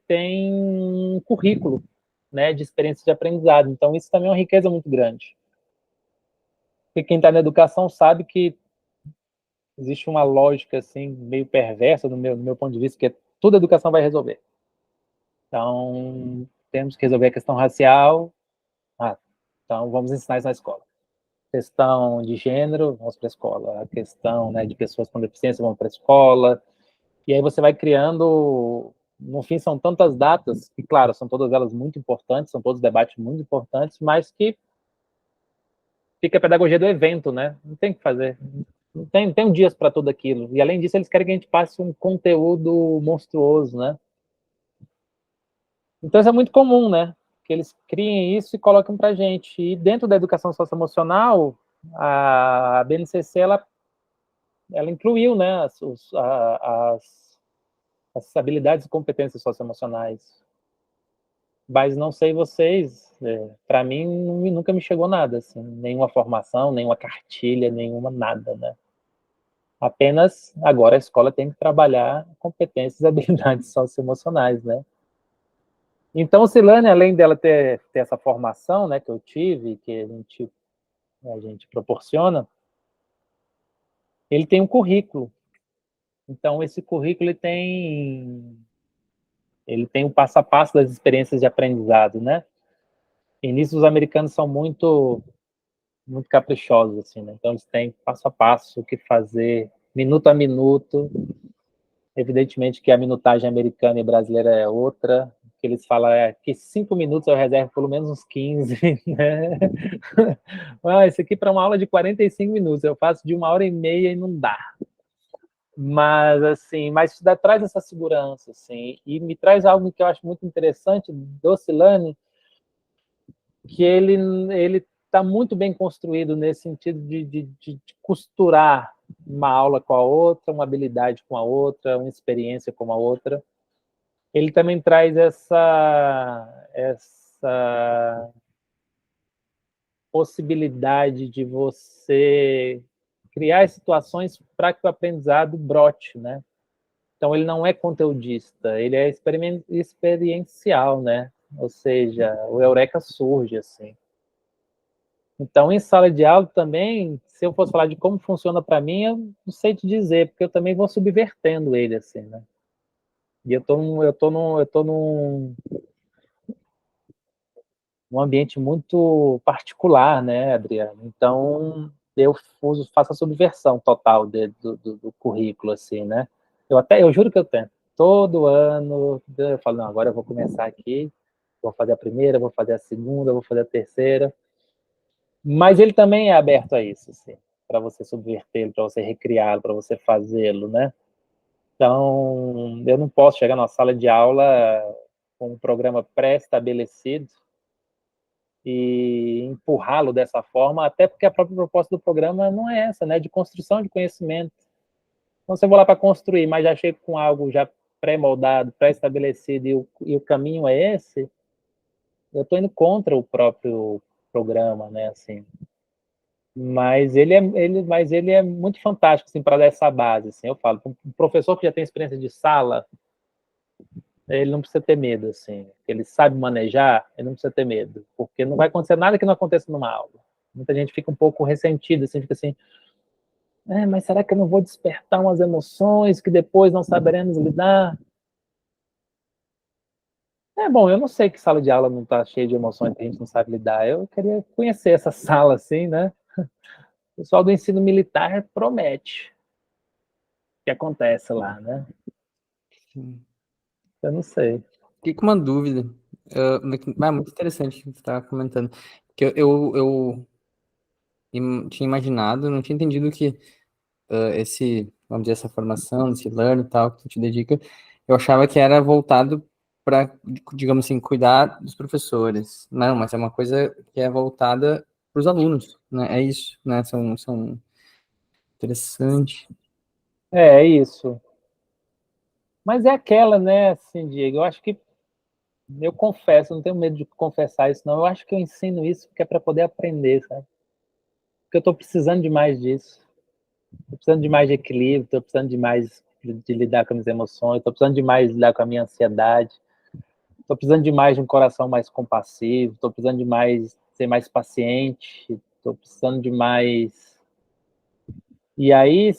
tem um currículo, né, de experiência de aprendizado. Então, isso também é uma riqueza muito grande. Porque quem está na educação sabe que existe uma lógica assim meio perversa no meu ponto de vista, que é tudo a educação vai resolver. Então, temos que resolver a questão racial, então vamos ensinar isso na escola. Questão de gênero, vamos para a escola. A questão, né, de pessoas com deficiência, vamos para a escola. E aí você vai criando, no fim são tantas datas, que claro, são todas elas muito importantes, são todos debates muito importantes, mas que fica a pedagogia do evento, né? Não tem o que fazer. Não tem dias para tudo aquilo. E além disso, eles querem que a gente passe um conteúdo monstruoso, né? Então isso é muito comum, né? Que eles criem isso e coloquem para a gente. E dentro da educação socioemocional, a BNCC ela incluiu, né, as habilidades e competências socioemocionais. Mas não sei vocês, para mim nunca me chegou nada, assim, nenhuma formação, nenhuma cartilha, nenhuma nada, né? Apenas agora a escola tem que trabalhar competências e habilidades socioemocionais, né? Então, Silane, além dela ter essa formação, né, que eu tive, que a gente proporciona, ele tem um currículo. Então, esse currículo ele tem o passo a passo das experiências de aprendizado, né? E nisso os americanos são muito muito caprichosos, assim, né? Então eles têm passo a passo o que fazer, minuto a minuto. Evidentemente que a minutagem americana e brasileira é outra. O que eles falam é que 5 minutos eu reservo pelo menos uns 15, né? Isso aqui para uma aula de 45 minutos, eu faço de 1h30 e não dá. Mas, assim, traz essa segurança, assim, e me traz algo que eu acho muito interessante do Silane, que ele está muito bem construído nesse sentido de costurar uma aula com a outra, uma habilidade com a outra, uma experiência com a outra. Ele também traz essa possibilidade de você criar situações para que o aprendizado brote, né? Então, ele não é conteudista, ele é experiencial, né? Ou seja, o eureka surge, assim. Então, em sala de aula também, se eu fosse falar de como funciona para mim, eu não sei te dizer, porque eu também vou subvertendo ele, assim, né? E eu tô num um ambiente muito particular, né, Adriano? Então, faço a subversão total do currículo, assim, né? Eu juro que eu tento. Todo ano, eu falo, não, agora eu vou começar aqui, vou fazer a primeira, vou fazer a segunda, vou fazer a terceira. Mas ele também é aberto a isso, assim, para você subvertê-lo, para você recriá-lo, para você fazê-lo, né? Então, eu não posso chegar numa sala de aula com um programa pré-estabelecido e empurrá-lo dessa forma, até porque a própria proposta do programa não é essa, né? De construção de conhecimento. Então, se eu vou lá para construir, mas já chego com algo já pré-moldado, pré-estabelecido, e o caminho é esse, eu estou indo contra o próprio programa, né? Assim. Mas ele é muito fantástico assim, para dar essa base. Assim, eu falo, um professor que já tem experiência de sala, ele não precisa ter medo, assim. Ele sabe manejar, ele não precisa ter medo, porque não vai acontecer nada que não aconteça numa aula. Muita gente fica um pouco ressentida, assim, fica assim, mas será que eu não vou despertar umas emoções que depois não saberemos lidar? Bom, eu não sei que sala de aula não está cheia de emoções que a gente não sabe lidar. Eu queria conhecer essa sala, assim, né? O pessoal do ensino militar promete o que acontece lá, né? Sim. Eu não sei. Fiquei com uma dúvida. Muito interessante o que você estava comentando. Porque eu tinha imaginado, não tinha entendido que vamos dizer, essa formação, esse learn e tal, que tu te dedica, eu achava que era voltado para, digamos assim, cuidar dos professores. Não, mas é uma coisa que é voltada para os alunos, né? É isso, né? São interessante. É isso. Mas é aquela, né, assim, Diego, eu acho que eu confesso, eu não tenho medo de confessar isso, não. Eu acho que eu ensino isso porque é para poder aprender, sabe? Porque eu estou precisando de mais disso. Estou precisando de mais de equilíbrio, estou precisando de mais de lidar com as minhas emoções, estou precisando de mais de lidar com a minha ansiedade, estou precisando de mais de um coração mais compassivo, estou precisando de mais ser mais paciente, estou precisando de mais. E aí,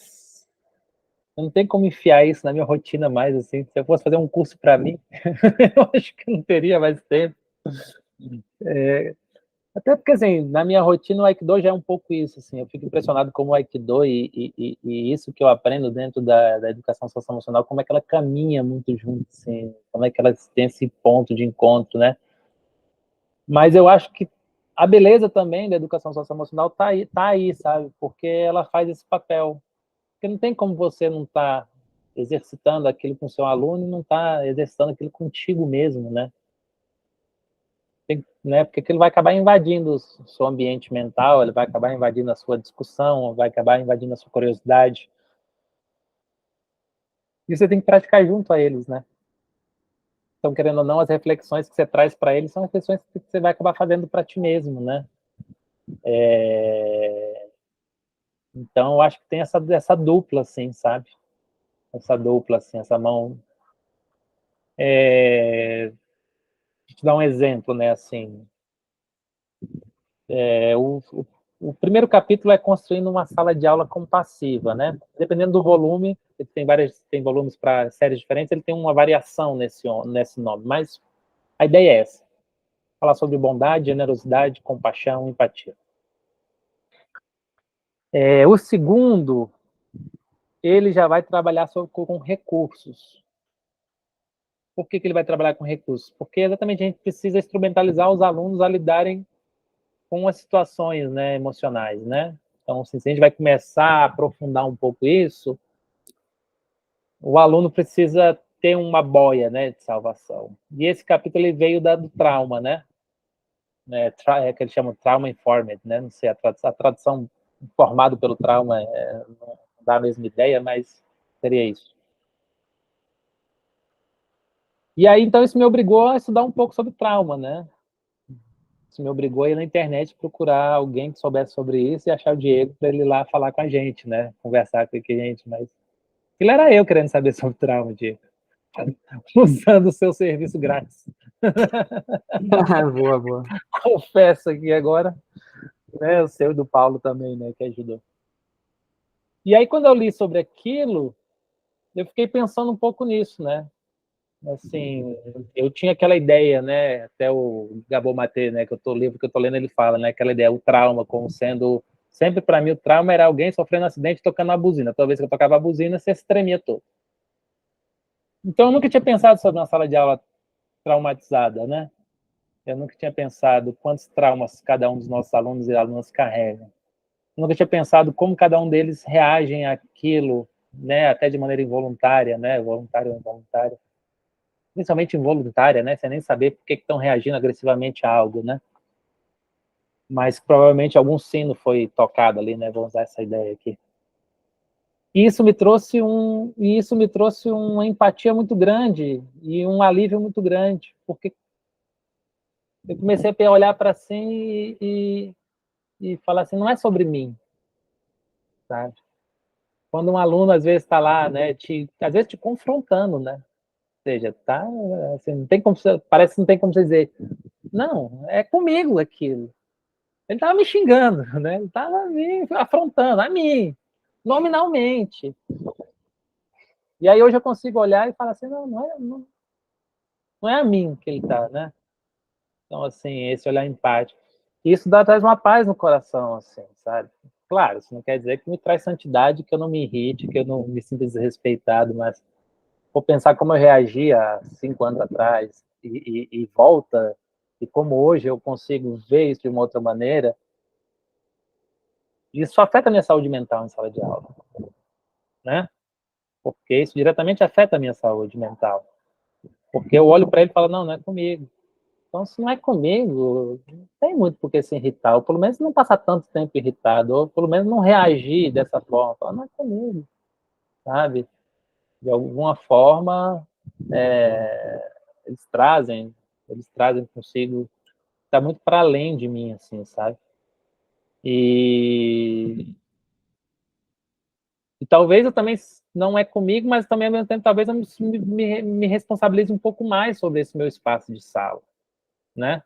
eu não tem como enfiar isso na minha rotina mais, assim. Se eu fosse fazer um curso para mim, eu acho que não teria mais tempo. Até porque, assim, na minha rotina o Aikido já é um pouco isso, assim, eu fico impressionado como o Aikido e isso que eu aprendo dentro da educação socioemocional, como é que ela caminha muito junto, assim, como é que ela tem esse ponto de encontro, né? Mas eu acho que a beleza também da educação socioemocional tá aí, sabe? Porque ela faz esse papel. Porque não tem como você não estar exercitando aquilo com o seu aluno e não estar exercitando aquilo contigo mesmo, né? Né? Porque aquilo vai acabar invadindo o seu ambiente mental, ele vai acabar invadindo a sua discussão, vai acabar invadindo a sua curiosidade. E você tem que praticar junto a eles, né? Então, querendo ou não, as reflexões que você traz para eles são reflexões que você vai acabar fazendo para ti mesmo, né? Então, eu acho que tem essa dupla, assim, sabe? Essa dupla, assim, essa mão. Vou te dar um exemplo, né? Assim, É, o primeiro capítulo é construindo uma sala de aula compassiva, né? Dependendo do volume, ele tem volumes para séries diferentes, ele tem uma variação nesse nome, mas a ideia é essa: falar sobre bondade, generosidade, compaixão, empatia. O segundo, ele já vai trabalhar com recursos. Por que ele vai trabalhar com recursos? Porque exatamente a gente precisa instrumentalizar os alunos a lidarem com as situações, né, emocionais, né? Então, assim, se a gente vai começar a aprofundar um pouco isso, o aluno precisa ter uma boia, né, de salvação. E esse capítulo ele veio do trauma, né? Que eles chamam trauma informed, né? Não sei, a tradução formado pelo trauma dá a mesma ideia, mas seria isso. E aí, então, isso me obrigou a estudar um pouco sobre trauma, né? Isso me obrigou a ir na internet procurar alguém que soubesse sobre isso e achar o Diego para ele ir lá falar com a gente, né? Conversar com a gente, mas... Aquilo era eu querendo saber sobre trauma, Diego. Usando o seu serviço grátis. Boa, boa. Confesso aqui agora, né? O seu e do Paulo também, né? Que ajudou. E aí, quando eu li sobre aquilo, eu fiquei pensando um pouco nisso, né? Assim, eu tinha aquela ideia, né? Até o Gabor Maté, né? Que o livro que eu tô lendo, ele fala, né? Aquela ideia, o trauma como sendo... Sempre para mim o trauma era alguém sofrendo um acidente tocando a buzina. Toda vez que eu tocava a buzina, você se tremia todo. Então eu nunca tinha pensado sobre uma sala de aula traumatizada, né? Eu nunca tinha pensado quantos traumas cada um dos nossos alunos e alunas carregam. Eu nunca tinha pensado como cada um deles reagem àquilo, né? Até de maneira involuntária, né? Voluntária ou involuntária. Principalmente involuntária, né? Sem nem saber por que estão reagindo agressivamente a algo, né? Mas provavelmente algum sino foi tocado ali, né? Vamos usar essa ideia aqui. E isso me trouxe uma empatia muito grande e um alívio muito grande, porque eu comecei a olhar para si e falar assim, não é sobre mim, sabe? Quando um aluno às vezes está lá, né, às vezes te confrontando, né? Ou seja, tá, assim, não tem como, parece que não tem como você dizer, não, é comigo aquilo. Ele estava me xingando, né? Ele estava me afrontando, a mim, nominalmente. E aí hoje eu consigo olhar e falar assim, não é a mim que ele está, né? Então, assim, esse olhar empático. Isso traz uma paz no coração, assim, sabe? Claro, isso não quer dizer que me traz santidade, que eu não me irrite, que eu não me sinta desrespeitado, mas vou pensar como eu reagi há 5 anos atrás e volta, e como hoje eu consigo ver isso de uma outra maneira, isso afeta a minha saúde mental em sala de aula, né? Porque isso diretamente afeta a minha saúde mental. Porque eu olho para ele e falo, não é comigo. Então, se não é comigo, não tem muito por que se irritar, ou pelo menos não passar tanto tempo irritado, ou pelo menos não reagir dessa forma. Falar, não é comigo, sabe? De alguma forma, eles trazem consigo, está muito para além de mim, assim, sabe? E talvez eu também não é comigo, mas também ao mesmo tempo talvez eu me responsabilize um pouco mais sobre esse meu espaço de sala, né?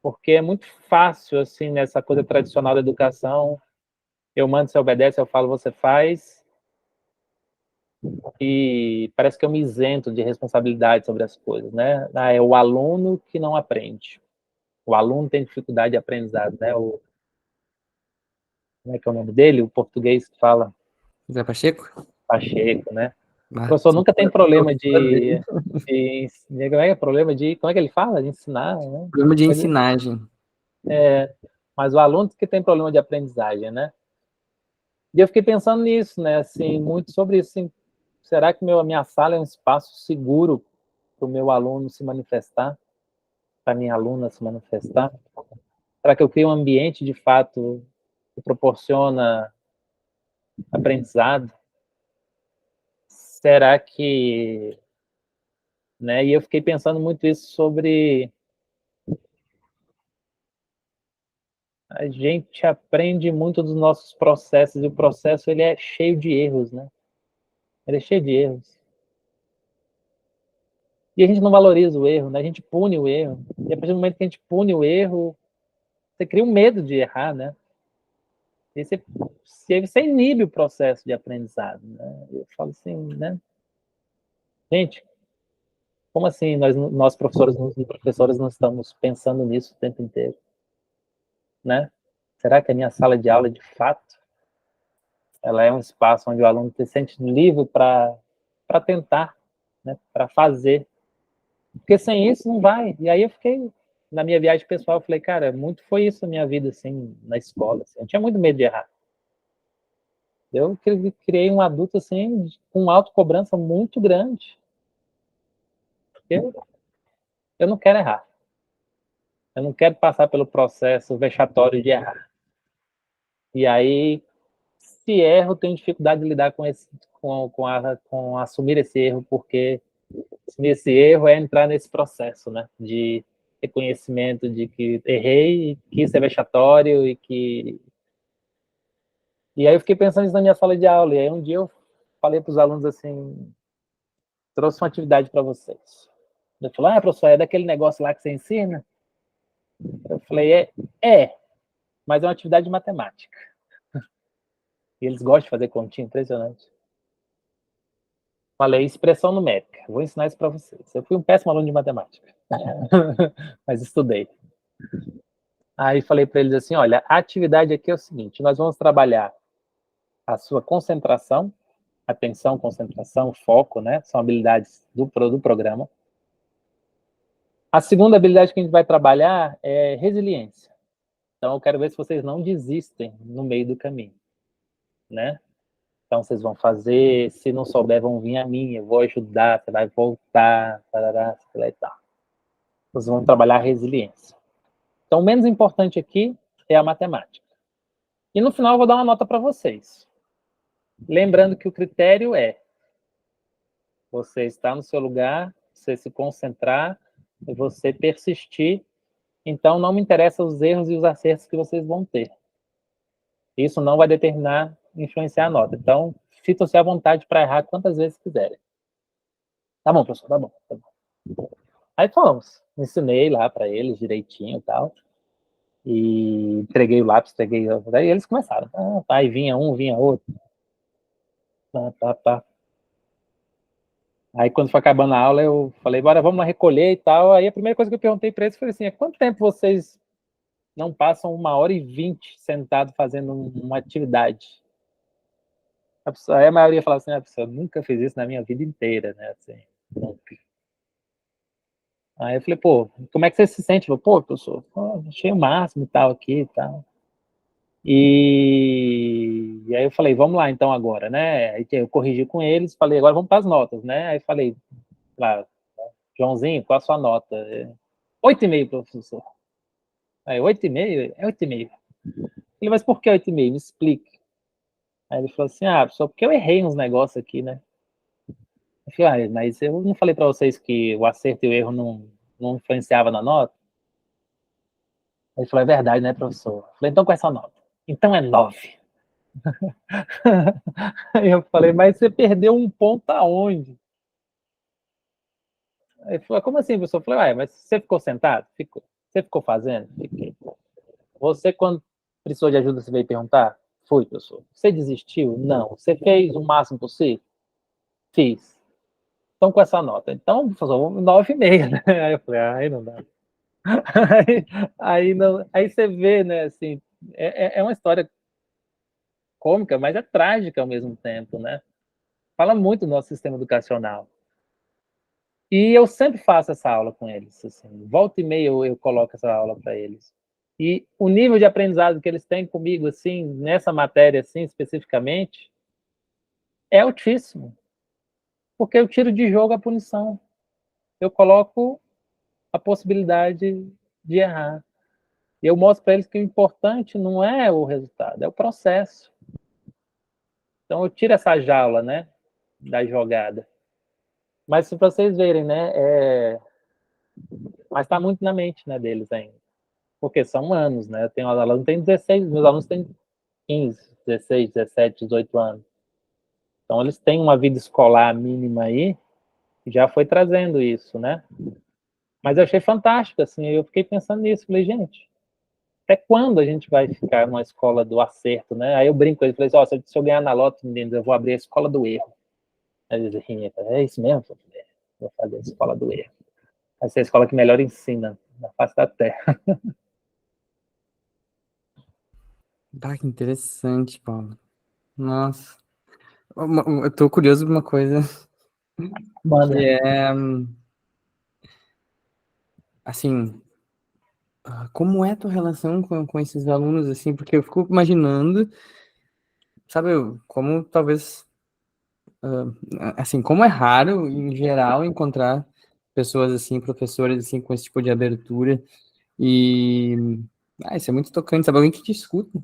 Porque é muito fácil, assim, nessa coisa tradicional da educação, eu mando, você obedece, eu falo, você faz, e parece que eu me isento de responsabilidade sobre as coisas, né? É o aluno que não aprende. O aluno tem dificuldade de aprendizado, né? Como é que é o nome dele? O português que fala Zé Pacheco? Pacheco, né? O Ah, professor nunca tem problema dele. como é que ele fala? De ensinar, né? Problema de ensinagem. Mas o aluno que tem problema de aprendizagem, né? E eu fiquei pensando nisso, né? Assim, muito sobre isso. Assim, será que a minha sala é um espaço seguro para o meu aluno se manifestar, para a minha aluna se manifestar? Será que eu crio um ambiente, de fato, que proporciona aprendizado? Será que... Né? E eu fiquei pensando muito isso sobre... A gente aprende muito dos nossos processos, e o processo ele é cheio de erros, né? Ele é cheio de erros. E a gente não valoriza o erro, né? A gente pune o erro. E a partir do momento que a gente pune o erro, você cria um medo de errar, né? E você inibe o processo de aprendizado, né? Eu falo assim, né? Gente, como assim nós professores e professoras não estamos pensando nisso o tempo inteiro, né? Será que a minha sala de aula, de fato, ela é um espaço onde o aluno se sente livre para tentar, né? Para fazer? Porque sem isso não vai. E aí eu fiquei, na minha viagem pessoal, eu falei, cara, muito foi isso a minha vida, assim, na escola. Assim. Eu tinha muito medo de errar. Eu criei um adulto, assim, com autocobrança muito grande. Porque eu não quero errar. Eu não quero passar pelo processo vexatório de errar. E aí, se erro, tenho dificuldade de lidar com assumir esse erro, porque assumir esse erro é entrar nesse processo, né, de reconhecimento de que errei, que isso é vexatório e que... E aí eu fiquei pensando isso na minha sala de aula, e aí um dia eu falei para os alunos assim, trouxe uma atividade para vocês. Ele falou, professor, é daquele negócio lá que você ensina? Eu falei, mas é uma atividade de matemática. E eles gostam de fazer continha, impressionante. Falei, expressão numérica, vou ensinar isso para vocês. Eu fui um péssimo aluno de matemática, mas estudei. Aí falei para eles assim, olha, a atividade aqui é o seguinte, nós vamos trabalhar a sua concentração, atenção, concentração, foco, né? São habilidades do programa. A segunda habilidade que a gente vai trabalhar é resiliência. Então, eu quero ver se vocês não desistem no meio do caminho, né? Então, vocês vão fazer, se não souber, vão vir a mim, eu vou ajudar, você vai voltar, tarará, e tal. Vocês vão trabalhar a resiliência. Então, o menos importante aqui é a matemática. E no final, eu vou dar uma nota para vocês. Lembrando que o critério é você estar no seu lugar, você se concentrar, e você persistir. Então, não me interessam os erros e os acertos que vocês vão ter. Isso não vai determinar, influenciar a nota. Então, sintam-se à vontade para errar quantas vezes quiserem. Tá bom, professor, tá bom. Tá bom. Aí fomos. Ensinei lá para eles direitinho e tal. E entreguei o lápis, entreguei... Daí eles começaram. Aí vinha um, vinha outro. Tá. Aí, quando foi acabando a aula, eu falei, bora, vamos lá recolher e tal. Aí, a primeira coisa que eu perguntei para eles foi assim, quanto tempo vocês não passam 1h20 sentado fazendo uma atividade? Aí a maioria fala assim, eu nunca fiz isso na minha vida inteira, né? Assim, nunca. Aí eu falei, pô, como é que você se sente? Eu falei, pô, professor, achei o máximo e tal aqui e tal. E aí eu falei, vamos lá então agora, né? Aí eu corrigi com eles, falei, agora vamos para as notas, né? Aí falei, lá, Joãozinho, qual a sua nota? 8,5, professor. Aí, 8,5? É 8,5. Falei, mas por que 8,5? Me explique. Aí ele falou assim, professor, porque eu errei uns negócios aqui, né? Eu falei, mas eu não falei para vocês que o acerto e o erro não influenciava na nota? Ele falou, é verdade, né, professor? Eu falei, então qual é a sua nota? Então é 9. Aí eu falei, mas você perdeu um ponto aonde? Aí ele falou, como assim, professor? Eu falei, mas você ficou sentado? Ficou. Você ficou fazendo? Fiquei. Você, quando precisou de ajuda, você veio perguntar? Foi, professor. Você desistiu? Não. Você fez o máximo possível? Fiz. Então, com essa nota. Então, professor, 9,5, né? Aí eu falei, aí não dá. Aí você vê, né, assim, é uma história cômica, mas é trágica ao mesmo tempo, né? Fala muito do nosso sistema educacional. E eu sempre faço essa aula com eles, assim, volta e meia eu coloco essa aula para eles. E o nível de aprendizado que eles têm comigo, assim, nessa matéria, assim, especificamente, é altíssimo. Porque eu tiro de jogo a punição. Eu coloco a possibilidade de errar. E eu mostro para eles que o importante não é o resultado, é o processo. Então eu tiro essa jaula, né, da jogada. Mas se vocês verem, né, mas está muito na mente, né, deles ainda. Porque são anos, né? Eu tenho alunos que têm 16, meus alunos têm 15, 16, 17, 18 anos. Então eles têm uma vida escolar mínima aí, já foi trazendo isso, né? Mas eu achei fantástico, assim, eu fiquei pensando nisso, falei, gente, até quando a gente vai ficar numa escola do acerto, né? Aí eu brinco com ele, falei assim, se eu ganhar na loto, meninos, eu vou abrir a escola do erro. Aí eles riem, é isso mesmo? Vou fazer a escola do erro. Vai ser a escola que melhor ensina na face da terra. Que interessante, Paulo. Nossa. Eu tô curioso por uma coisa Manda. que é, assim, como é a tua relação com esses alunos, assim, porque eu fico imaginando, sabe, como talvez, assim, como é raro, em geral, encontrar pessoas assim, professores assim, com esse tipo de abertura, e isso é muito tocante, sabe, alguém que te escuta,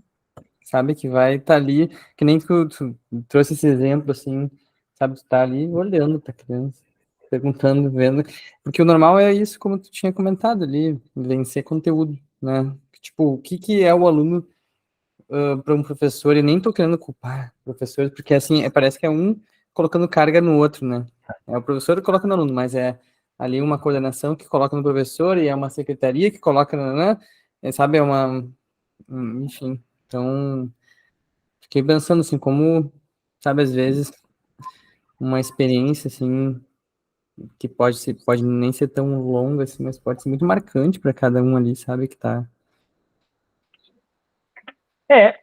sabe? Que vai estar ali, que nem tu trouxe esse exemplo, assim, sabe? Tu tá ali olhando pra criança, perguntando, vendo. Porque o normal é isso, como tu tinha comentado ali, vencer conteúdo, né? Tipo, o que que é o aluno para um professor, e nem tô querendo culpar professores, porque assim, parece que é um colocando carga no outro, né? É o professor que coloca no aluno, mas é ali uma coordenação que coloca no professor e é uma secretaria que coloca, né? Sabe, é uma, enfim. Então, fiquei pensando assim, como, sabe, às vezes uma experiência assim que pode nem ser tão longa assim, mas pode ser muito marcante para cada um ali, sabe, que tá. É,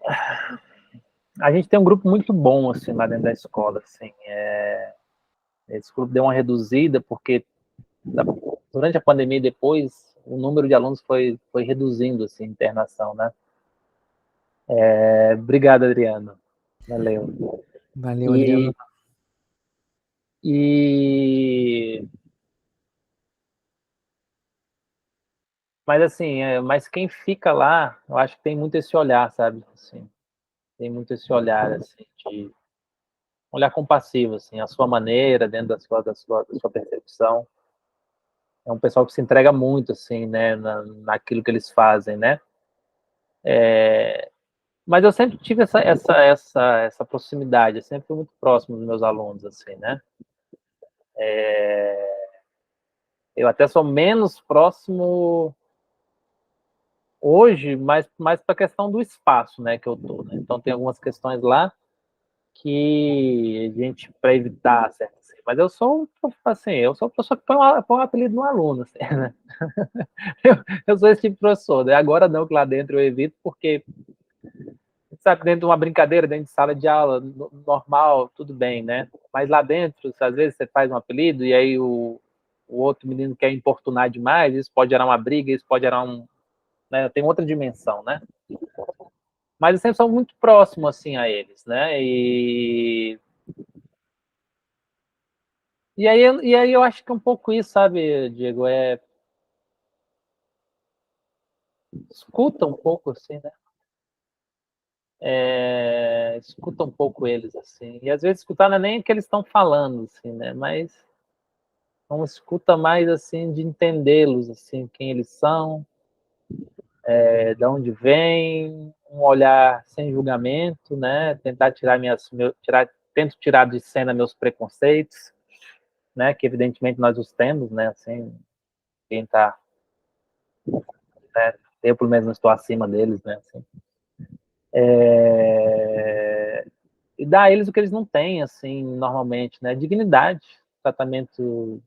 a gente tem um grupo muito bom, assim, lá dentro da escola, assim. Esse grupo deu uma reduzida, porque durante a pandemia e depois, o número de alunos foi reduzindo, assim, internação, né? Obrigado, Adriano. Valeu. Valeu, E, Adriano. e mas assim, mas quem fica lá, eu acho que tem muito esse olhar, sabe? Assim, tem muito esse olhar, assim, de olhar compassivo, assim, a sua maneira, dentro da sua percepção. É um pessoal que se entrega muito, assim, né, naquilo que eles fazem, né? Mas eu sempre tive essa proximidade, eu sempre fui muito próximo dos meus alunos, assim, né? Eu até sou menos próximo hoje, mais para a questão do espaço, né, que eu tô, né? Então tem algumas questões lá que a gente, para evitar, certo? Assim, mas eu sou, assim, eu sou a pessoa que põe um apelido no aluno, assim, né? Eu sou esse tipo de professor, né? Agora não, que lá dentro eu evito, porque, sabe, dentro de uma brincadeira, dentro de sala de aula, normal, tudo bem, né? Mas lá dentro, às vezes você faz um apelido e aí o outro menino quer importunar demais, isso pode gerar uma briga, isso pode gerar né? Tem outra dimensão, né? Mas eu sempre sou muito próximo, assim, a eles, né? E aí eu acho que é um pouco isso, sabe, Diego? Escuta um pouco, assim, né? Escuta um pouco eles, assim. E às vezes escutar não é nem o que eles estão falando, assim, né? Mas uma escuta mais, assim, de entendê-los, assim, quem eles são, de onde vêm, um olhar sem julgamento, né? Tentar tento tirar de cena meus preconceitos, né? Que evidentemente nós os temos, né? Assim, quem está, né? Eu pelo menos não estou acima deles, né? Assim. E dar a eles o que eles não têm, assim, normalmente, né? Dignidade, tratamento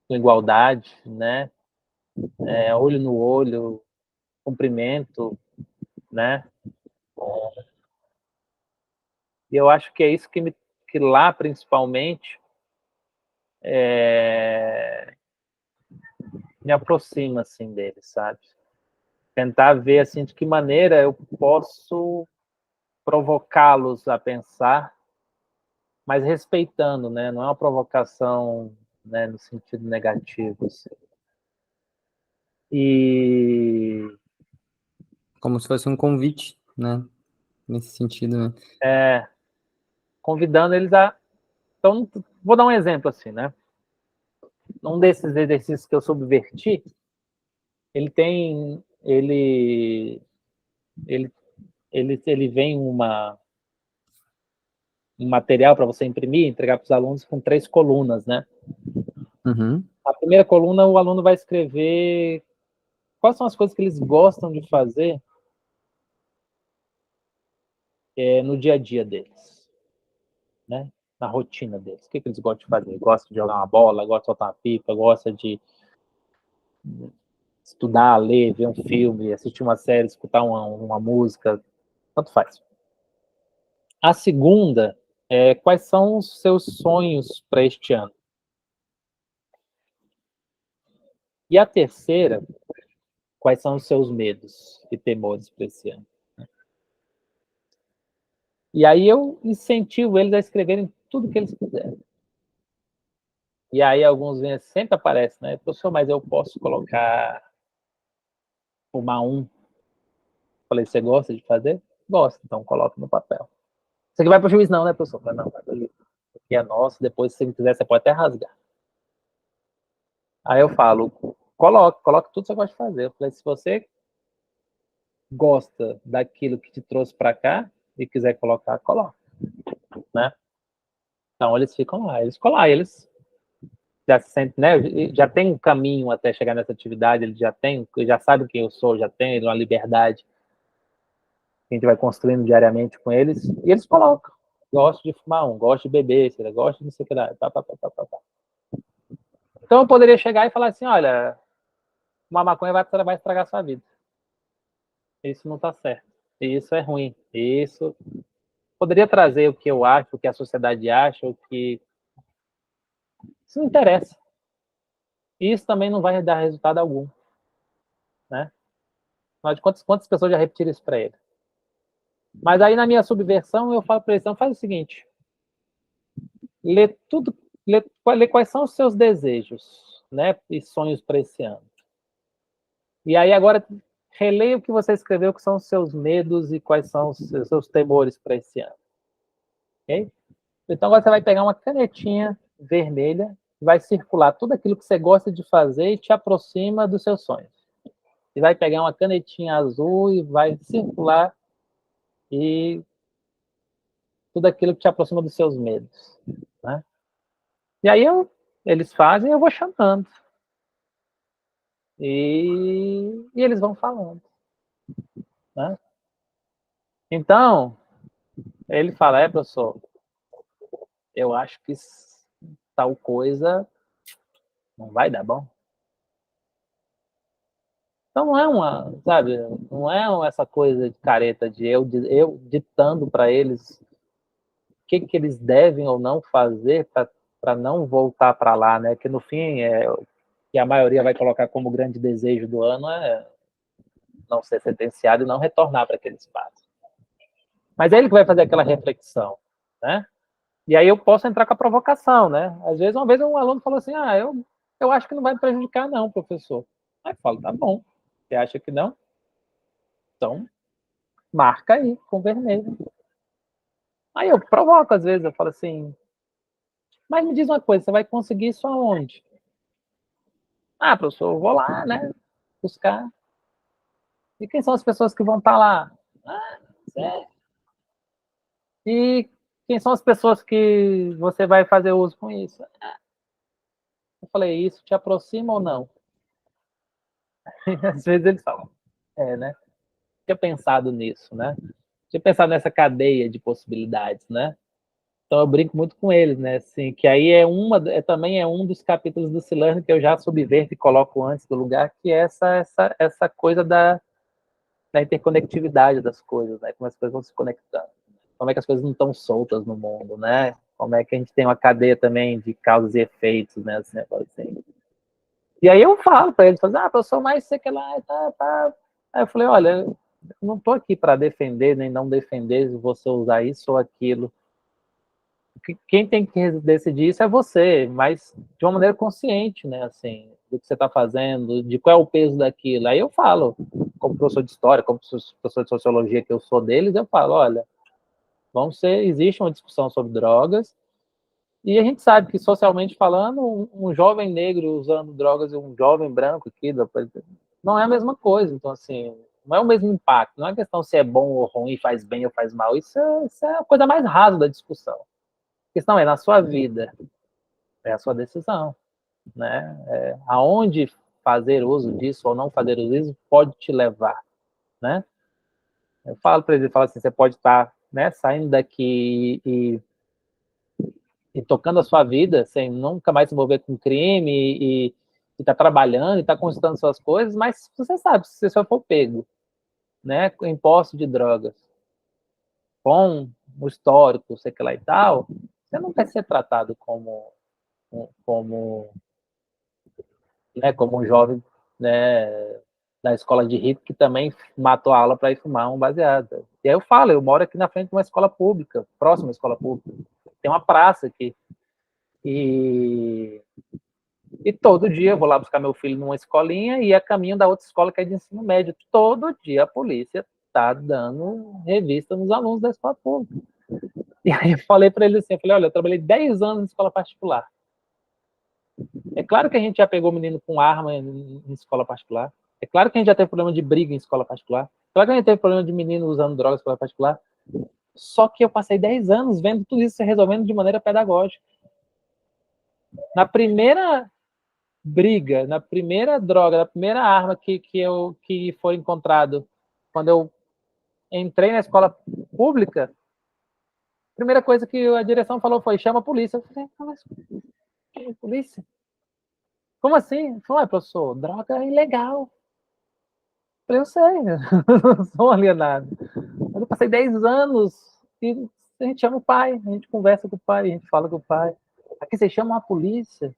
com igualdade, né? Olho no olho, cumprimento, né? E eu acho que é isso que lá, principalmente, me aproxima, assim, deles, sabe? Tentar ver, assim, de que maneira eu posso provocá-los a pensar, mas respeitando, né? Não é uma provocação, né, no sentido negativo, assim. E Como se fosse um convite, né? Nesse sentido, né? convidando eles a. Então, vou dar um exemplo assim, né? Um desses exercícios que eu subverti, ele tem. Ele, ele vem um material para você imprimir, entregar para os alunos com 3 colunas, né? Uhum. A primeira coluna, o aluno vai escrever quais são as coisas que eles gostam de fazer no dia a dia deles, né? Na rotina deles. O que eles gostam de fazer? Gostam de jogar uma bola, gostam de soltar uma pipa, gostam de estudar, ler, ver um filme, assistir uma série, escutar uma música, tanto faz. A segunda é quais são os seus sonhos para este ano. E a terceira, quais são os seus medos e temores para esse ano. E aí eu incentivo eles a escreverem tudo que eles quiserem. E aí alguns vêm, sempre aparece, né? Professor, mas eu posso colocar uma 1. Falei, você gosta de fazer? Gosta, então coloca no papel. Isso aqui vai para o juiz não, né, professor? Não, vai para o juiz. Isso aqui é nosso, depois, se quiser, você pode até rasgar. Aí eu falo, coloque tudo que você gosta de fazer. Eu falei, se você gosta daquilo que te trouxe para cá e quiser colocar, coloca, né? Então eles ficam lá, eles já se sentem, né? Já tem um caminho até chegar nessa atividade, eles já sabem quem eu sou, já tem uma liberdade que a gente vai construindo diariamente com eles, e eles colocam. Gosto de fumar gosto de beber, gosto de não sei o que lá, tá. Então eu poderia chegar e falar assim, olha, uma maconha vai estragar a sua vida. Isso não está certo. Isso é ruim. Isso poderia trazer o que eu acho, o que a sociedade acha, o que... Isso não interessa. Isso também não vai dar resultado algum, né? Afinal de contas, quantas pessoas já repetiram isso para ele? Mas aí na minha subversão eu falo para eles, então faz o seguinte, lê tudo, lê quais são os seus desejos, né, e sonhos para esse ano. E aí agora releia o que você escreveu, que são os seus medos e quais são os seus temores para esse ano. Ok? Então agora você vai pegar uma canetinha vermelha, vai circular tudo aquilo que você gosta de fazer e te aproxima dos seus sonhos. E vai pegar uma canetinha azul e vai circular e tudo aquilo que te aproxima dos seus medos, né? E aí eles fazem e eu vou chamando. E eles vão falando, né? Então, ele fala, professor, eu acho que tal coisa não vai dar bom. Então não é uma, sabe, não é essa coisa de careta de eu ditando para eles o que eles devem ou não fazer para não voltar para lá, né? Que no fim que a maioria vai colocar como grande desejo do ano é não ser sentenciado e não retornar para aquele espaço. Mas é ele que vai fazer aquela reflexão, né? E aí eu posso entrar com a provocação, né? Às vezes, uma vez um aluno falou assim, eu acho que não vai me prejudicar não, professor. Aí eu falo, tá bom, você acha que não? Então, marca aí, com vermelho. Aí eu provoco, às vezes, eu falo assim, mas me diz uma coisa, você vai conseguir isso aonde? Professor, eu vou lá, né, buscar. E quem são as pessoas que vão estar lá? Certo. E quem são as pessoas que você vai fazer uso com isso? Eu falei, isso te aproxima ou não? E às vezes eles falam, né? Tinha pensado nisso, né? Tinha pensado nessa cadeia de possibilidades, né? Então eu brinco muito com eles, né? Assim, que aí também é um dos capítulos do Cilerno que eu já subverto e coloco antes do lugar, que é essa coisa da interconectividade das coisas, né? Como as coisas vão se conectando. Como é que as coisas não estão soltas no mundo, né? Como é que a gente tem uma cadeia também de causas e efeitos, né? Assim. E aí eu falo para eles, professor, mas sei que lá, tá. Aí eu falei, olha, eu não estou aqui para defender nem não defender se você usar isso ou aquilo. Quem tem que decidir isso é você, mas de uma maneira consciente, né? Assim, do que você está fazendo, de qual é o peso daquilo. Aí eu falo, como professor de história, como professor de sociologia que eu sou deles, eu falo, olha, existe uma discussão sobre drogas, e a gente sabe que, socialmente falando, um jovem negro usando drogas e um jovem branco aqui, não é a mesma coisa. Então, assim, não é o mesmo impacto. Não é questão se é bom ou ruim, faz bem ou faz mal. Isso é a coisa mais rasa da discussão. A questão é, na sua vida, é a sua decisão, né? Aonde fazer uso disso ou não fazer uso disso pode te levar, né? Eu falo para ele, assim, você pode estar, né, saindo daqui e tocando a sua vida, sem nunca mais se envolver com crime e tá trabalhando e tá conquistando suas coisas, mas você sabe, se você for pego, né, em posse de drogas, com o histórico, sei que lá e tal, você não vai ser tratado como como um jovem, né, da escola de rico que também matou a aula para ir fumar um baseado. E aí eu falo, eu moro aqui na frente de uma escola pública, próxima à escola pública, tem uma praça aqui, e todo dia eu vou lá buscar meu filho numa escolinha e a caminho da outra escola que é de ensino médio. Todo dia a polícia está dando revista nos alunos da escola pública. E aí eu falei para ele assim, olha, eu trabalhei 10 anos em escola particular. É claro que a gente já pegou menino com arma em escola particular. É claro que a gente já teve problema de briga em escola particular. É claro que a gente teve problema de menino usando drogas em escola particular. Só que eu passei 10 anos vendo tudo isso se resolvendo de maneira pedagógica. Na primeira briga, na primeira droga, na primeira arma que foi encontrado, quando eu entrei na escola pública, a primeira coisa que a direção falou foi: chama a polícia. Eu falei: mas que polícia? Como assim? Ele falou: professor, droga é ilegal. Eu falei: eu sei, não sou alienado. Mas eu passei 10 anos e a gente chama o pai, a gente conversa com o pai, a gente fala com o pai. Aqui vocês chamam a polícia.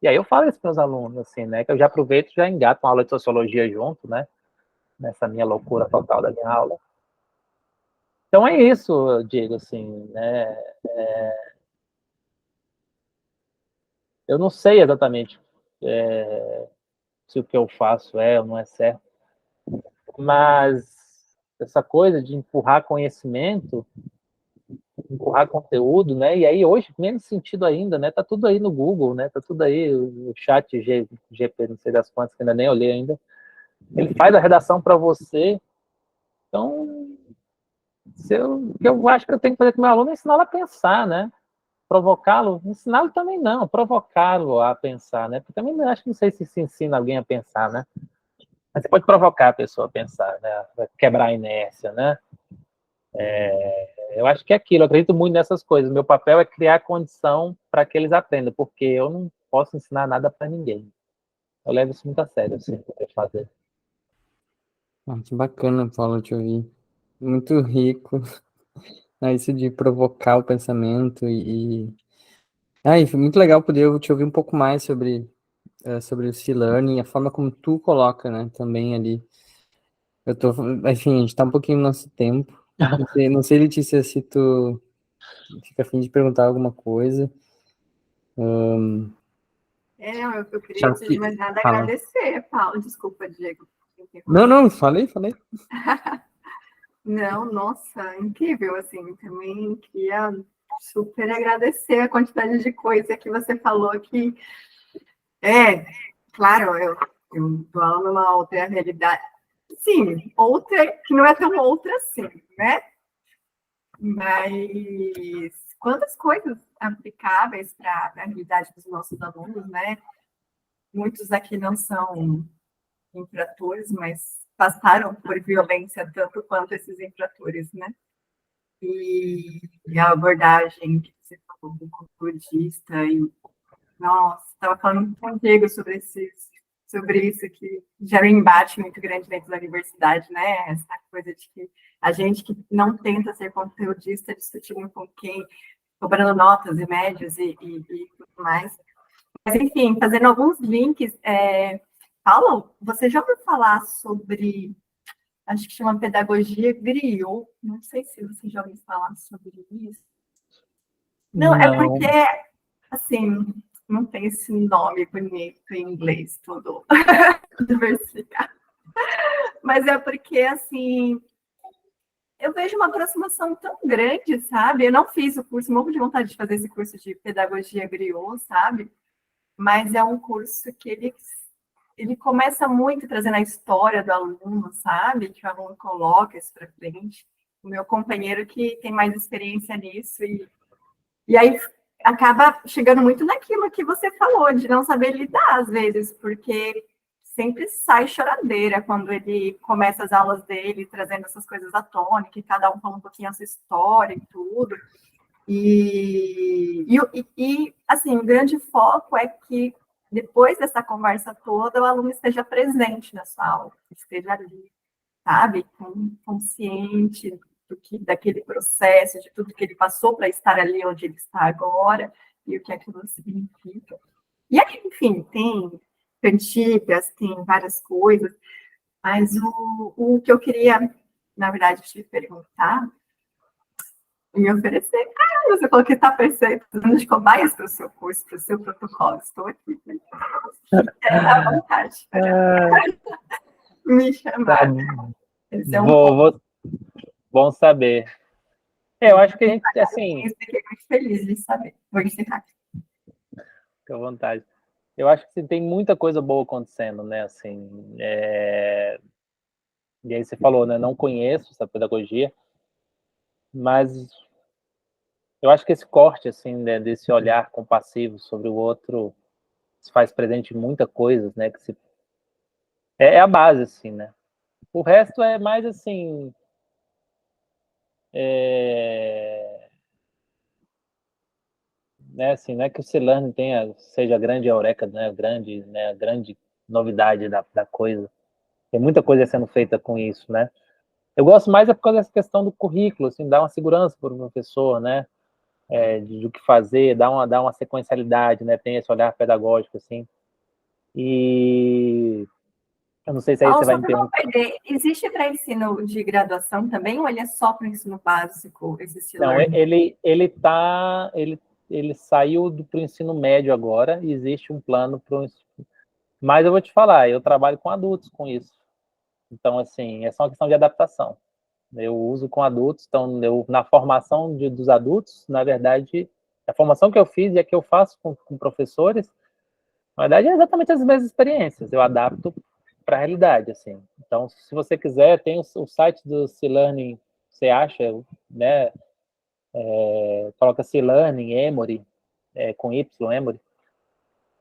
E aí eu falo isso para os alunos, assim, né? Que eu já aproveito e já engato uma aula de sociologia junto, né? Nessa minha loucura total da minha aula. Então é isso, Diego, assim, né? Eu não sei exatamente se o que eu faço é ou não é certo, mas essa coisa de empurrar conhecimento, empurrar conteúdo, né? E aí hoje, menos sentido ainda, né? Tá tudo aí no Google, né? Tá tudo aí, o chat GP, não sei das quantas, que ainda nem olhei ainda. Ele faz a redação para você. Então, o que eu acho que eu tenho que fazer com o meu aluno é ensiná-lo a pensar, né? Provocá-lo, ensiná-lo também não, provocá-lo a pensar, né? Porque também acho que não sei se ensina alguém a pensar, né? Mas você pode provocar a pessoa a pensar, né? Quebrar a inércia, né? Eu acho que é aquilo, eu acredito muito nessas coisas. Meu papel é criar condição para que eles aprendam, porque eu não posso ensinar nada para ninguém. Eu levo isso muito a sério, assim, para fazer. Que bacana, Paulo, te ouvir. Muito rico. Isso de provocar o pensamento foi muito legal poder te ouvir um pouco mais sobre o C-Learning, a forma como tu coloca, né, também ali. Enfim, a gente tá um pouquinho no nosso tempo. Não sei, Letícia, se tu fica a fim de perguntar alguma coisa. Eu queria, Já antes de mais nada, fala. agradecer, Paulo. Desculpa, Diego. Não, falei. Não, nossa, incrível, assim, também queria super agradecer a quantidade de coisa que você falou que, claro, eu dou aula numa outra realidade, sim, outra que não é tão outra assim, né? Mas quantas coisas aplicáveis para a realidade dos nossos alunos, né? Muitos aqui não são infratores, mas passaram por violência tanto quanto esses infratores, né? E a abordagem que você falou do culturista, nossa, estava falando com o Diego sobre isso, que gera um embate muito grande dentro da universidade, né? Essa coisa de que a gente que não tenta ser conteudista discute muito com quem, cobrando notas e médios e tudo mais. Mas, enfim, fazendo alguns links, Paulo, você já ouviu falar sobre, acho que chama pedagogia griot, não sei se você já ouviu falar sobre isso. Não, é porque, assim, não tem esse nome bonito em inglês, todo diversificado. Mas é porque, assim, eu vejo uma aproximação tão grande, sabe? Eu não fiz o curso, morro de vontade de fazer esse curso de pedagogia griot, sabe? Mas é um curso que ele começa muito trazendo a história do aluno, sabe? Que o aluno coloca isso para frente. O meu companheiro que tem mais experiência nisso e aí acaba chegando muito naquilo que você falou, de não saber lidar às vezes, porque sempre sai choradeira quando ele começa as aulas dele, trazendo essas coisas à tona, que cada um fala um pouquinho a sua história e tudo. Assim, o grande foco é que depois dessa conversa toda, o aluno esteja presente na sua aula, esteja ali, sabe, consciente daquele processo, de tudo que ele passou para estar ali onde ele está agora e o que aquilo significa. E aí, enfim, tem cantigas, tem várias coisas, mas o que eu queria, na verdade, te perguntar e me oferecer. Você falou que está precisando de cobaias para o seu curso, para o seu protocolo. Estou aqui. À vontade. Me chamar. Esse é um ponto. Bom saber. Eu acho que a gente, assim... Eu fiquei muito feliz de saber. Vou encerrar. Fica à vontade. Eu acho que assim, tem muita coisa boa acontecendo, né? Assim, E aí você falou, né? Não conheço essa pedagogia, mas eu acho que esse corte, assim, né, desse olhar compassivo sobre o outro se faz presente em muita coisa, né? É a base, assim, né? O resto é mais, assim... Né, assim, não é que o C-Learning seja a grande eureka, né? A grande novidade da coisa. Tem muita coisa sendo feita com isso, né? Eu gosto mais por causa dessa questão do currículo, assim, dar uma segurança para o professor, né? Do que fazer, dar uma sequencialidade, né? Tem esse olhar pedagógico, assim. E eu não sei se aí Paulo, você vai só me para não perguntar. perder, existe para ensino de graduação também ou ele é só para o ensino básico, esse Não, C-Learning? ele saiu pro ensino médio agora e existe um plano para o ensino. Mas eu vou te falar, eu trabalho com adultos com isso. Então, assim, é só uma questão de adaptação. Eu uso com adultos, então, na formação dos adultos, na verdade, a formação que eu fiz e a que eu faço com professores, na verdade, é exatamente as mesmas experiências. Eu adapto para a realidade, assim. Então, se você quiser, tem o site do C-Learning, você acha, né? Coloca C-Learning, Emory, com Y, Emory.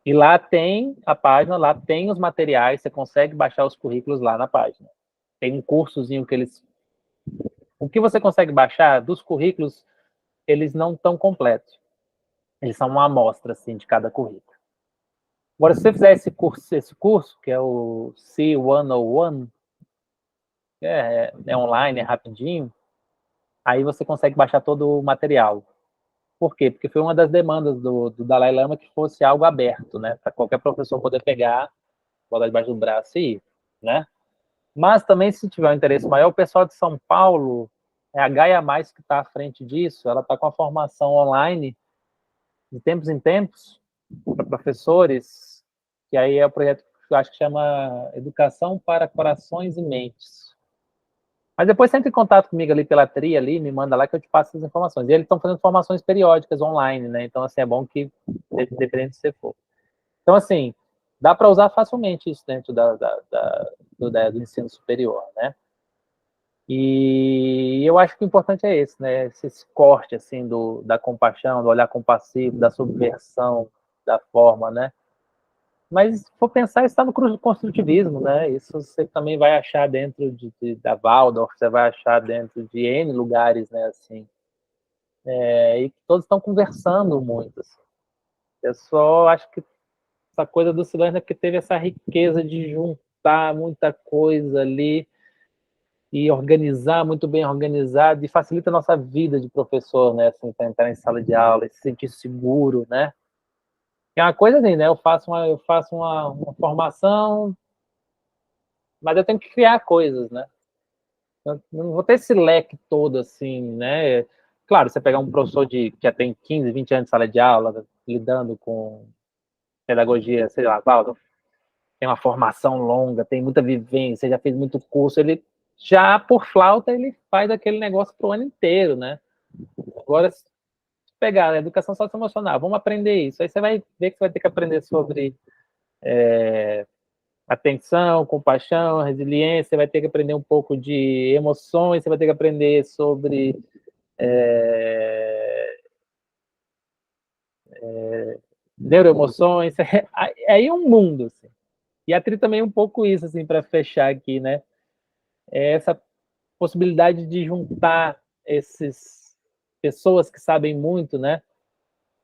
E lá tem a página, lá tem os materiais, você consegue baixar os currículos lá na página. Tem um cursozinho que eles... O que você consegue baixar dos currículos, eles não estão completos. Eles são uma amostra, assim, de cada currículo. Agora, se você fizer esse curso que é o C101, é online, é rapidinho, aí você consegue baixar todo o material. Por quê? Porque foi uma das demandas do Dalai Lama que fosse algo aberto, né? Para qualquer professor poder pegar, botar debaixo do braço e ir, né? Mas também, se tiver um interesse maior, o pessoal de São Paulo, a Gaia Mais que está à frente disso, ela está com a formação online, de tempos em tempos, para professores, que aí é o projeto que eu acho que chama Educação para Corações e Mentes. Mas depois você entra em contato comigo ali pela TRI, ali, me manda lá que eu te passo as informações. E eles estão fazendo formações periódicas online, né? Então, assim, é bom que, dependendo de você for. Então, assim, dá para usar facilmente isso dentro do ensino superior, né? E eu acho que o importante é esse, né? Esse corte, assim, da compaixão, do olhar compassivo, da subversão da forma, né? Mas, se for pensar, isso está no construtivismo, né? Isso você também vai achar dentro da Waldorf, você vai achar dentro de N lugares, né? Assim, e todos estão conversando muito. Assim. Eu só acho que essa coisa do silêncio é que teve essa riqueza de juntar muita coisa ali e organizar muito bem organizado e facilita a nossa vida de professor, né? Assim, para entrar em sala de aula e se sentir seguro, né? É uma coisa assim, né? Eu faço uma formação, mas eu tenho que criar coisas, né? Eu não vou ter esse leque todo, assim, né? Claro, você pegar um professor que já tem 15, 20 anos de sala de aula, lidando com pedagogia, sei lá, tem uma formação longa, tem muita vivência, já fez muito curso, ele já, por flauta, ele faz aquele negócio pro ano inteiro, né? Agora, se pegar a educação socioemocional, vamos aprender isso. Aí você vai ver que você vai ter que aprender sobre atenção, compaixão, resiliência, você vai ter que aprender um pouco de emoções, você vai ter que aprender sobre neuroemoções, aí é um mundo, assim. E a Tri também é um pouco isso, assim, para fechar aqui, né? É essa possibilidade de juntar essas pessoas que sabem muito, né?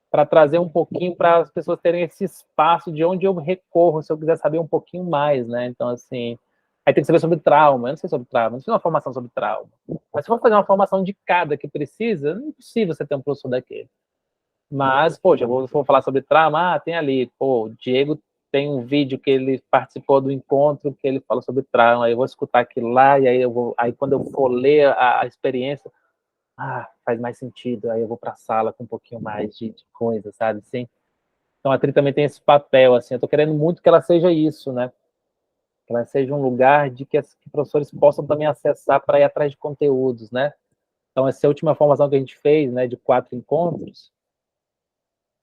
Para trazer um pouquinho para as pessoas terem esse espaço de onde eu recorro se eu quiser saber um pouquinho mais, né? Então, assim, aí tem que saber sobre trauma. Eu não sei sobre trauma, não sei uma formação sobre trauma. Mas se for fazer uma formação de cada que precisa, não é impossível você ter um professor daquele. Mas, poxa, eu vou falar sobre trauma, tem ali, pô, o Diego tem um vídeo que ele participou do encontro que ele fala sobre trauma, aí eu vou escutar aquilo lá, e aí quando eu for ler a experiência, faz mais sentido, aí eu vou para a sala com um pouquinho mais de coisa, sabe, assim. Então a Tri também tem esse papel, assim, eu tô querendo muito que ela seja isso, né, que ela seja um lugar de que os professores possam também acessar para ir atrás de conteúdos, né? Então, essa última formação que a gente fez, né, de 4 encontros,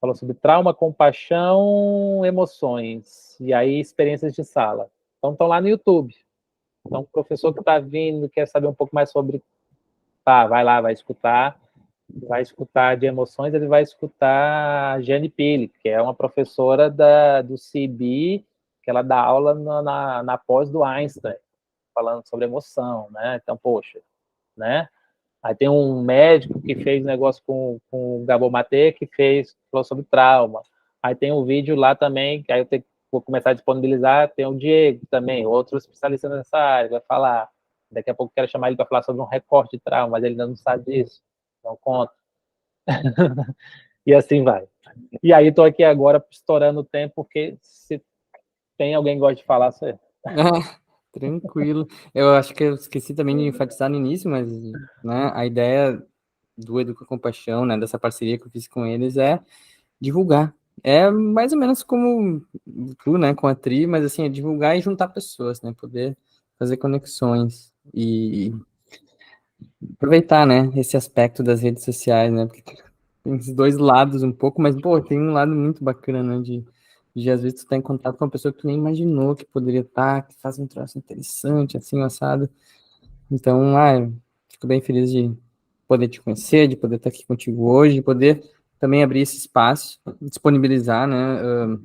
falou sobre trauma, compaixão, emoções, e aí experiências de sala. Então, estão lá no YouTube. Então, o professor que está vindo, quer saber um pouco mais sobre, tá, vai lá, vai escutar de emoções, ele vai escutar a Jane Pili, que é uma professora do CIB, que ela dá aula na pós do Einstein, falando sobre emoção, né? Então, poxa, né? Aí tem um médico que fez negócio com o Gabor Maté, falou sobre trauma. Aí tem um vídeo lá também, que aí vou começar a disponibilizar, tem o Diego também, outro especialista nessa área, vai falar. Daqui a pouco eu quero chamar ele para falar sobre um recorte de trauma, mas ele ainda não sabe disso, não conta. E assim vai. E aí estou aqui agora estourando o tempo, porque se tem alguém que gosta de falar, você. Tranquilo. Eu acho que eu esqueci também de enfatizar no início, mas, né, a ideia do Educa Compaixão, né, dessa parceria que eu fiz com eles é divulgar. É mais ou menos como tu, né, com a Tri, mas assim, é divulgar e juntar pessoas, né, poder fazer conexões e aproveitar, né, esse aspecto das redes sociais, né, porque tem esses dois lados um pouco, mas, pô, tem um lado muito bacana, né, de às vezes tu tá em contato com uma pessoa que tu nem imaginou que poderia estar, que faz um troço interessante, assim, assado. Então, eu fico bem feliz de poder te conhecer, de poder estar aqui contigo hoje, de poder também abrir esse espaço, disponibilizar, né,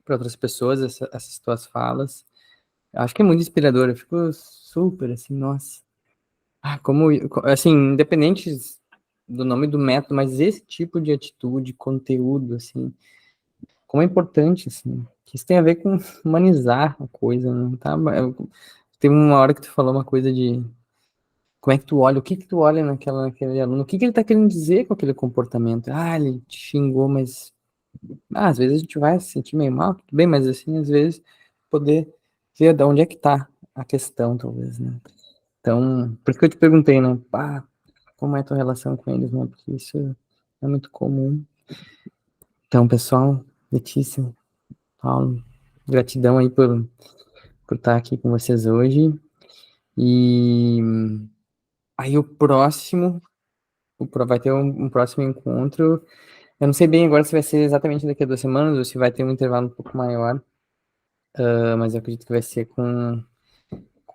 para outras pessoas essas tuas falas. Acho que é muito inspirador, eu fico super, assim, nossa. Como, assim, independente do nome do método, mas esse tipo de atitude, conteúdo, assim, como é importante, assim, que isso tem a ver com humanizar a coisa, né, tá? Teve uma hora que tu falou uma coisa de como é que tu olha, o que que tu olha naquele aluno, o que que ele tá querendo dizer com aquele comportamento? Ele te xingou, mas às vezes a gente vai se sentir meio mal, tudo bem, mas assim, às vezes poder ver de onde é que tá a questão, talvez, né? Então, por isso que eu te perguntei, né? Como é a tua relação com eles, né? Porque isso é muito comum. Então, pessoal, Letícia, Paulo, gratidão aí por estar aqui com vocês hoje. E aí vai ter um próximo encontro. Eu não sei bem agora se vai ser exatamente daqui a 2 semanas ou se vai ter um intervalo um pouco maior, mas eu acredito que vai ser com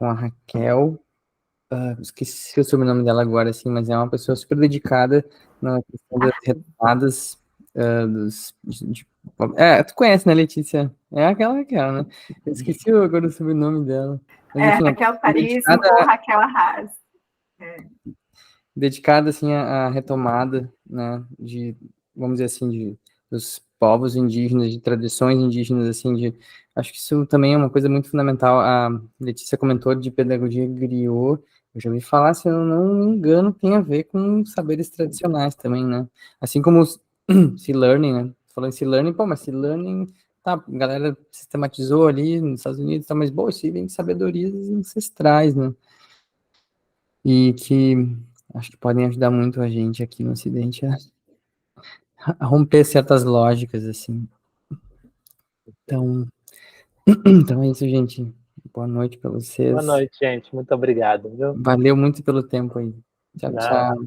a Raquel. Esqueci o sobrenome dela agora, assim, mas é uma pessoa super dedicada na questão das retomadas tu conhece, né, Letícia? É aquela Raquel, né? Eu esqueci agora o sobrenome dela. Mas, enfim, Raquel Paríssimo dedicada, ou Raquel Arras. dedicada assim, à retomada, né, vamos dizer assim, dos povos indígenas, de tradições indígenas, assim, acho que isso também é uma coisa muito fundamental. A Letícia comentou de pedagogia griot, eu já ouvi falar, se eu não me engano, tem a ver com saberes tradicionais também, né, assim como os C-Learning, né, falando em C-Learning, mas C-Learning, tá, a galera sistematizou ali nos Estados Unidos, tá, mas, isso vem de sabedorias ancestrais, né, e que acho que podem ajudar muito a gente aqui no Ocidente a romper certas lógicas, assim. Então, então é isso, gente. Boa noite para vocês. Boa noite, gente. Muito obrigado, viu? Valeu muito pelo tempo aí. Tchau, tchau.